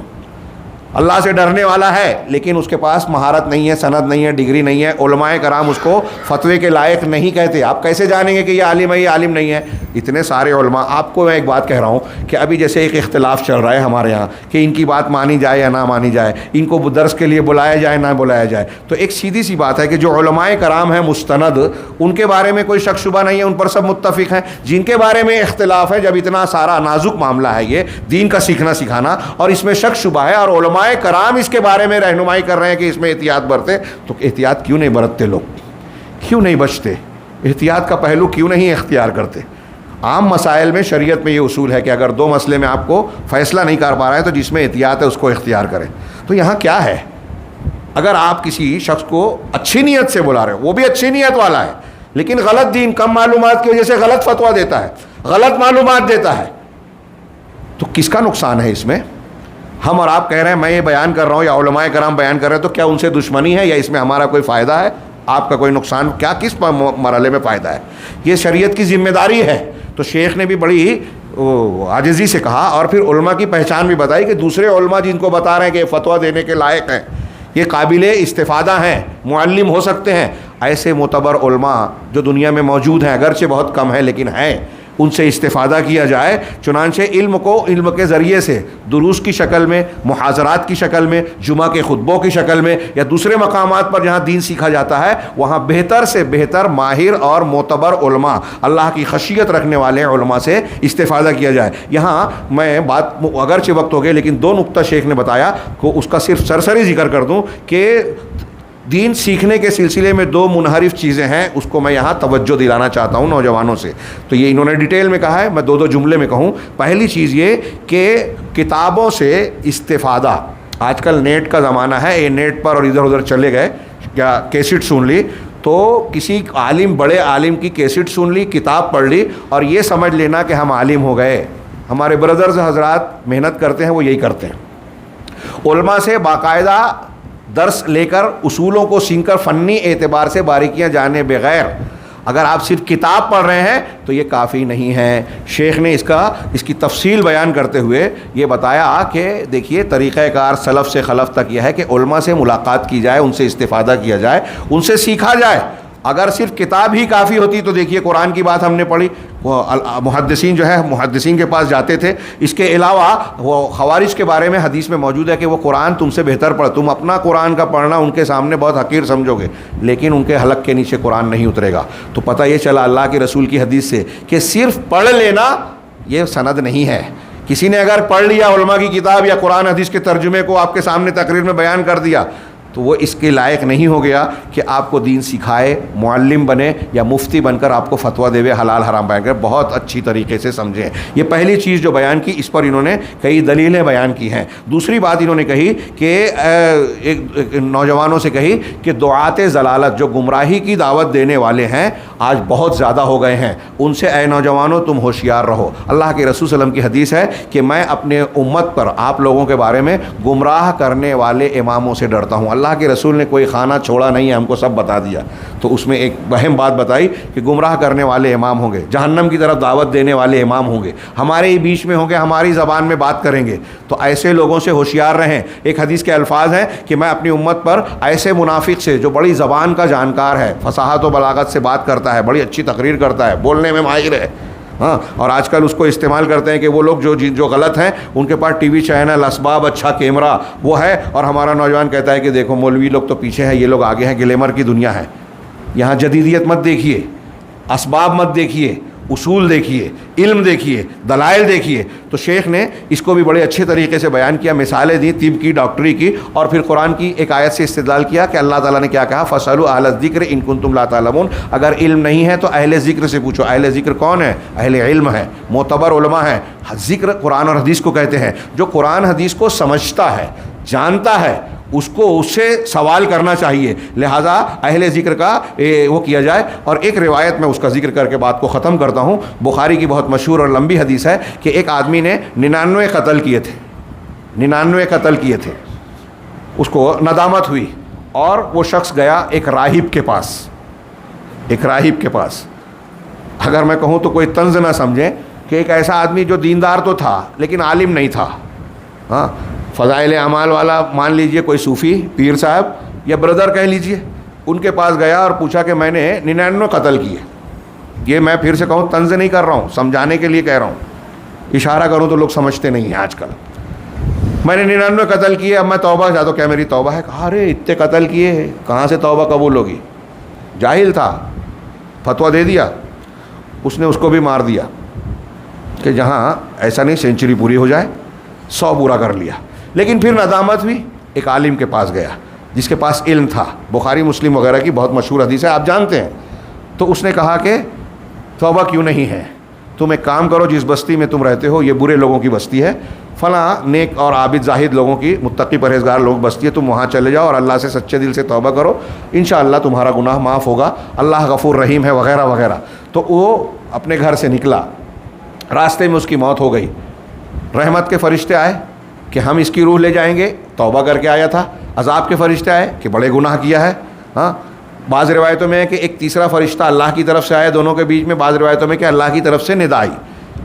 اللہ سے ڈرنے والا ہے لیکن اس کے پاس مہارت نہیں ہے, سند نہیں ہے, ڈگری نہیں ہے. علماء کرام اس کو فتوے کے لائق نہیں کہتے. آپ کیسے جانیں گے کہ یہ عالم ہے یہ عالم نہیں ہے؟ اتنے سارے علماء. آپ کو میں ایک بات کہہ رہا ہوں کہ ابھی جیسے ایک اختلاف چل رہا ہے ہمارے یہاں کہ ان کی بات مانی جائے یا نہ مانی جائے, ان کو درس کے لیے بلایا جائے نہ بلایا جائے. تو ایک سیدھی سی بات ہے کہ جو علماء کرام ہیں مستند, ان کے بارے میں کوئی شک شبہ نہیں ہے, ان پر سب متفق ہیں. جن کے بارے میں اختلاف ہے, جب اتنا سارا نازک معاملہ ہے یہ دین کا سیکھنا سکھانا, اور اس میں شک شبہ ہے, اور علماء کرام اس کے بارے میں رہنمائی کر رہے ہیں کہ اس میں احتیاط برتے, تو احتیاط کیوں نہیں برتتے لوگ؟ کیوں نہیں بچتے؟ احتیاط کا پہلو کیوں نہیں اختیار کرتے؟ عام مسائل میں شریعت میں یہ اصول ہے کہ اگر دو مسئلے میں آپ کو فیصلہ نہیں کر پا رہا ہے تو جس میں احتیاط ہے اس کو اختیار کریں. تو یہاں کیا ہے, اگر آپ کسی شخص کو اچھی نیت سے بلا رہے ہو, وہ بھی اچھی نیت والا ہے لیکن غلط دین, کم معلومات کی وجہ سے غلط فتویٰ دیتا ہے, غلط معلومات دیتا ہے, تو کس کا نقصان ہے اس میں؟ ہم اور آپ کہہ رہے ہیں میں یہ بیان کر رہا ہوں یا علماء کرام بیان کر رہے ہیں, تو کیا ان سے دشمنی ہے یا اس میں ہمارا کوئی فائدہ ہے, آپ کا کوئی نقصان, کیا کس مرحلے میں فائدہ ہے؟ یہ شریعت کی ذمہ داری ہے. تو شیخ نے بھی بڑی عاجزی سے کہا اور پھر علماء کی پہچان بھی بتائی کہ دوسرے علماء جن کو بتا رہے ہیں کہ یہ فتویٰ دینے کے لائق ہیں, یہ قابل استفادہ ہیں, معلم ہو سکتے ہیں, ایسے معتبر علماء جو دنیا میں موجود ہیں, اگرچہ بہت کم ہیں لیکن ہیں, ان سے استفادہ کیا جائے. چنانچہ علم کو علم کے ذریعے سے دروس کی شکل میں, محاضرات کی شکل میں, جمعہ کے خطبوں کی شکل میں یا دوسرے مقامات پر جہاں دین سیکھا جاتا ہے, وہاں بہتر سے بہتر ماہر اور معتبر علماء, اللہ کی خشیت رکھنے والے علماء سے استفادہ کیا جائے. یہاں میں بات اگرچہ وقت ہو گئے لیکن دو نقطہ شیخ نے بتایا کو اس کا صرف سرسری ذکر کر دوں کہ دین سیکھنے کے سلسلے میں دو منحرف چیزیں ہیں, اس کو میں یہاں توجہ دلانا چاہتا ہوں نوجوانوں سے. تو یہ انہوں نے ڈیٹیل میں کہا ہے, میں دو جملے میں کہوں. پہلی چیز یہ کہ کتابوں سے استفادہ, آج کل نیٹ کا زمانہ ہے, یہ نیٹ پر اور ادھر ادھر چلے گئے, کیا کیسٹ سن لی, تو کسی عالم بڑے عالم کی کیسٹ سن لی, کتاب پڑھ لی اور یہ سمجھ لینا کہ ہم عالم ہو گئے. ہمارے بردرز حضرات محنت کرتے ہیں, وہ یہی کرتے ہیں. علماء سے باقاعدہ درس لے کر اصولوں کو سیکھ کر فنی اعتبار سے باریکیاں جانے بغیر اگر آپ صرف کتاب پڑھ رہے ہیں تو یہ کافی نہیں ہے. شیخ نے اس کی تفصیل بیان کرتے ہوئے یہ بتایا کہ دیکھیے طریقہ کار سلف سے خلف تک یہ ہے کہ علماء سے ملاقات کی جائے, ان سے استفادہ کیا جائے, ان سے سیکھا جائے. اگر صرف کتاب ہی کافی ہوتی تو دیکھیے قرآن کی بات ہم نے پڑھی, محدثین جو ہے محدثین کے پاس جاتے تھے. اس کے علاوہ وہ خوارج کے بارے میں حدیث میں موجود ہے کہ وہ قرآن تم سے بہتر پڑھ, تم اپنا قرآن کا پڑھنا ان کے سامنے بہت حقیر سمجھو گے لیکن ان کے حلق کے نیچے قرآن نہیں اترے گا. تو پتہ یہ چلا اللہ کے رسول کی حدیث سے کہ صرف پڑھ لینا یہ سند نہیں ہے. کسی نے اگر پڑھ لیا علماء کی کتاب یا قرآن حدیث کے ترجمے کو آپ کے سامنے تقریر میں بیان کر دیا تو وہ اس کے لائق نہیں ہو گیا کہ آپ کو دین سکھائے, معلم بنے یا مفتی بن کر آپ کو فتویٰ دے, حلال حرام بیان کر. بہت اچھی طریقے سے سمجھیں. یہ پہلی چیز جو بیان کی, اس پر انہوں نے کئی دلیلیں بیان کی ہیں. دوسری بات انہوں نے کہی کہ ایک نوجوانوں سے کہی کہ دعات ضلالت جو گمراہی کی دعوت دینے والے ہیں آج بہت زیادہ ہو گئے ہیں, ان سے اے نوجوانوں تم ہوشیار رہو. اللہ کے رسول صلی اللہ علیہ وسلم کی حدیث ہے کہ میں اپنے امت پر آپ لوگوں کے بارے میں گمراہ کرنے والے اماموں سے ڈرتا ہوں. اللہ کے رسول نے کوئی خانہ چھوڑا نہیں ہے, ہم کو سب بتا دیا. تو اس میں ایک اہم بات بتائی کہ گمراہ کرنے والے امام ہوں گے, جہنم کی طرف دعوت دینے والے امام ہوں گے, ہمارے ہی بیچ میں ہوں گے, ہماری زبان میں بات کریں گے. تو ایسے لوگوں سے ہوشیار رہیں. ایک حدیث کے الفاظ ہیں کہ میں اپنی امت پر ایسے منافق سے جو بڑی زبان کا جانکار ہے, فصاحت و بلاغت سے بات کرتا ہے, بڑی اچھی تقریر کرتا ہے, بولنے میں ماہر ہے, ہاں, اور آج کل اس کو استعمال کرتے ہیں کہ وہ لوگ جو غلط ہیں ان کے پاس ٹی وی چینل, اسباب, اچھا کیمرہ وہ ہے, اور ہمارا نوجوان کہتا ہے کہ دیکھو مولوی لوگ تو پیچھے ہیں, یہ لوگ آگے ہیں, گلیمر کی دنیا ہے. یہاں جدیدیت مت دیکھیے, اسباب مت دیکھیے, اصول دیکھیے, علم دیکھیے, دلائل دیکھیے. تو شیخ نے اس کو بھی بڑے اچھے طریقے سے بیان کیا, مثالیں دی طب کی, ڈاکٹری کی, اور پھر قرآن کی ایک آیت سے استدلال کیا کہ اللہ تعالیٰ نے کیا کہا, فَاسْأَلُوا أَهْلَ الذِّكْرِ إِن كُنتُمْ لَا تَعْلَمُونَ. اگر علم نہیں ہے تو اہل ذکر سے پوچھو. اہل ذکر کون ہے؟ اہل علم ہے, معتبر علماء ہیں. ذکر قرآن اور حدیث کو کہتے ہیں. جو قرآن حدیث کو سمجھتا ہے, جانتا ہے, اس کو اس سے سوال کرنا چاہیے. لہذا اہل ذکر کا وہ کیا جائے. اور ایک روایت میں اس کا ذکر کر کے بات کو ختم کرتا ہوں. بخاری کی بہت مشہور اور لمبی حدیث ہے کہ ایک آدمی نے 99 قتل کیے تھے, 99 قتل کیے تھے. اس کو ندامت ہوئی اور وہ شخص گیا ایک راہب کے پاس, ایک راہب کے پاس. اگر میں کہوں تو کوئی طنز نہ سمجھیں کہ ایک ایسا آدمی جو دیندار تو تھا لیکن عالم نہیں تھا. ہاں فضائل اعمال والا مان لیجئے کوئی صوفی پیر صاحب یا بردر کہہ لیجئے, ان کے پاس گیا اور پوچھا کہ میں نے 99 قتل کیے. یہ میں پھر سے کہوں طنز نہیں کر رہا ہوں, سمجھانے کے لیے کہہ رہا ہوں. اشارہ کروں تو لوگ سمجھتے نہیں ہیں آج کل. میں نے 99 قتل کیے, اب میں توبہ چاہتا ہوں. کیا میری توبہ ہے؟ کہا ارے اتنے قتل کیے کہاں سے توبہ قبول ہوگی؟ جاہل تھا, فتویٰ دے دیا. اس نے اس کو بھی مار دیا کہ جہاں ایسا نہیں سینچری پوری ہو جائے, 100 پورا کر لیا. لیکن پھر ندامت ہوئی, ایک عالم کے پاس گیا جس کے پاس علم تھا, بخاری مسلم وغیرہ کی بہت مشہور حدیث ہے, آپ جانتے ہیں. تو اس نے کہا کہ توبہ کیوں نہیں ہے, تم ایک کام کرو, جس بستی میں تم رہتے ہو یہ برے لوگوں کی بستی ہے, فلاں نیک اور عابد زاہد لوگوں کی, متقی پرہیزگار لوگ بستی ہے, تم وہاں چلے جاؤ اور اللہ سے سچے دل سے توبہ کرو, انشاءاللہ تمہارا گناہ معاف ہوگا, اللہ غفور رحیم ہے وغیرہ وغیرہ. تو وہ اپنے گھر سے نکلا, راستے میں اس کی موت ہو گئی. رحمت کے فرشتے آئے کہ ہم اس کی روح لے جائیں گے, توبہ کر کے آیا تھا. عذاب کے فرشتے آئے کہ بڑے گناہ کیا ہے. ہاں بعض روایتوں میں ہے کہ ایک تیسرا فرشتہ اللہ کی طرف سے آیا دونوں کے بیچ میں, بعض روایتوں میں کہ اللہ کی طرف سے ندا آئی.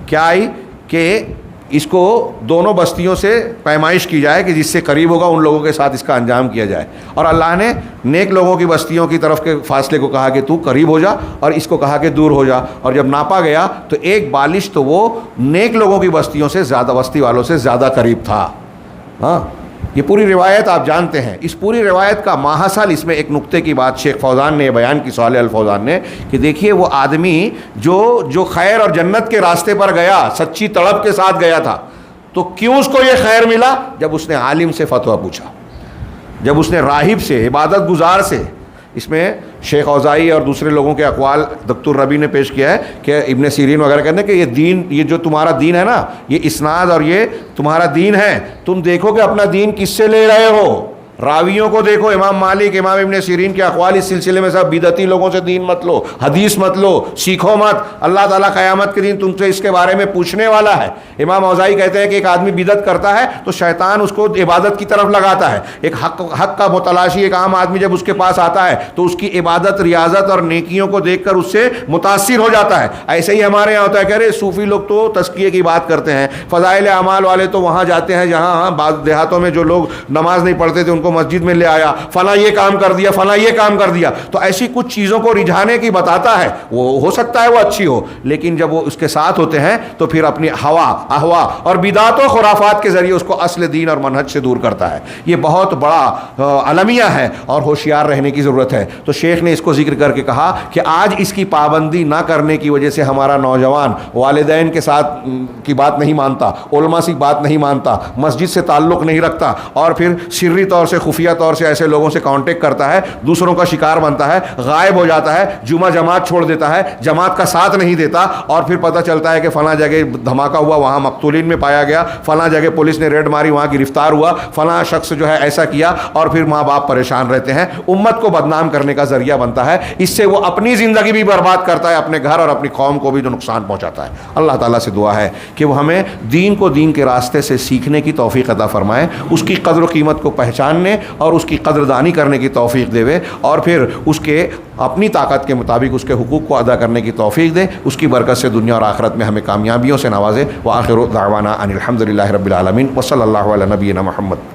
کیا آئی؟ کہ اس کو دونوں بستیوں سے پیمائش کی جائے کہ جس سے قریب ہوگا ان لوگوں کے ساتھ اس کا انجام کیا جائے. اور اللہ نے نیک لوگوں کی بستیوں کی طرف کے فاصلے کو کہا کہ تو قریب ہو جا, اور اس کو کہا کہ دور ہو جا. اور جب ناپا گیا تو ایک بالش تو وہ نیک لوگوں کی بستیوں سے زیادہ, بستی والوں سے زیادہ قریب تھا. ہاں یہ پوری روایت آپ جانتے ہیں. اس پوری روایت کا ماحصل اس میں ایک نقطے کی بات شیخ فوزان نے بیان کی, صالح الفوزان نے, کہ دیکھیے وہ آدمی جو خیر اور جنت کے راستے پر گیا, سچی تڑپ کے ساتھ گیا تھا, تو کیوں اس کو یہ خیر ملا؟ جب اس نے عالم سے فتویٰ پوچھا, جب اس نے راہب سے, عبادت گزار سے. اس میں شیخ اوزائی اور دوسرے لوگوں کے اقوال دکتور ربی نے پیش کیا ہے کہ ابن سیرین وغیرہ کہتے ہیں کہ یہ دین, یہ جو تمہارا دین ہے نا, یہ اسناد اور یہ تمہارا دین ہے, تم دیکھو کہ اپنا دین کس سے لے رہے ہو. راویوں کو دیکھو, امام مالک, امام ابن سیرین کے اقوال اس سلسلے میں سب بدعتی لوگوں سے دین مت لو, حدیث مت لو, سیکھو مت. اللہ تعالیٰ قیامت کے دن تم سے اس کے بارے میں پوچھنے والا ہے. امام اوزائی کہتے ہیں کہ ایک آدمی بدعت کرتا ہے تو شیطان اس کو عبادت کی طرف لگاتا ہے. ایک حق کا متلاشی ایک عام آدمی جب اس کے پاس آتا ہے تو اس کی عبادت, ریاضت اور نیکیوں کو دیکھ کر اس سے متاثر ہو جاتا ہے. ایسے ہی ہمارے یہاں ہوتا ہے کہ ارے صوفی لوگ تو تزکیے کی بات کرتے ہیں, فضائل اعمال والے تو وہاں جاتے ہیں جہاں بعض دیہاتوں میں جو لوگ نماز نہیں پڑھتے تھے ان کو مسجد میں لے آیا, فلاں یہ کام کر دیا, فلاں یہ کام کر دیا. تو ایسی کچھ چیزوں کو رجھانے کی بتاتا ہے. وہ ہو سکتا ہے وہ اچھی ہو, لیکن جب وہ اس کے ساتھ ہوتے ہیں تو پھر اپنی ہوا, احوا اور بدعات و خرافات کے ذریعے اس کو اصل دین اور منہج سے دور کرتا ہے. یہ بہت بڑا المیہ ہے اور ہوشیار رہنے کی ضرورت ہے. تو شیخ نے اس کو ذکر کر کے کہا کہ آج اس کی پابندی نہ کرنے کی وجہ سے ہمارا نوجوان والدین کے ساتھ کی بات نہیں مانتا, علماء سے بات نہیں مانتا, مسجد سے تعلق نہیں رکھتا, اور پھر سری طور سے, خفیہ طور سے ایسے لوگوں سے کانٹیکٹ کرتا ہے, دوسروں کا شکار بنتا ہے, غائب ہو جاتا ہے, جمعہ جماعت چھوڑ دیتا ہے, جماعت کا ساتھ نہیں دیتا, اور پھر پتہ چلتا ہے کہ فلاں جگہ دھماکہ ہوا, وہاں مقتولین میں پایا گیا, فلاں جگہ پولیس نے ریڈ ماری, وہاں گرفتار ہوا, فلاں شخص جو ہے ایسا کیا, اور پھر ماں باپ پریشان رہتے ہیں. امت کو بدنام کرنے کا ذریعہ بنتا ہے. اس سے وہ اپنی زندگی بھی برباد کرتا ہے, اپنے گھر اور اپنی قوم کو بھی جو نقصان پہنچاتا ہے. اللہ تعالیٰ سے دعا ہے کہ وہ ہمیں دین کو دین کے راستے سے سیکھنے کی توفیق عطا فرمائے, اس کی قدر و قیمت کو پہچاننے اور اس کی قدردانی کرنے کی توفیق دے, اور پھر اس کے اپنی طاقت کے مطابق اس کے حقوق کو ادا کرنے کی توفیق دے. اس کی برکت سے دنیا اور آخرت میں ہمیں کامیابیوں سے نوازے. وآخر دعوانا ان الحمد للہ رب العالمین وصلی اللہ علی نبینا محمد.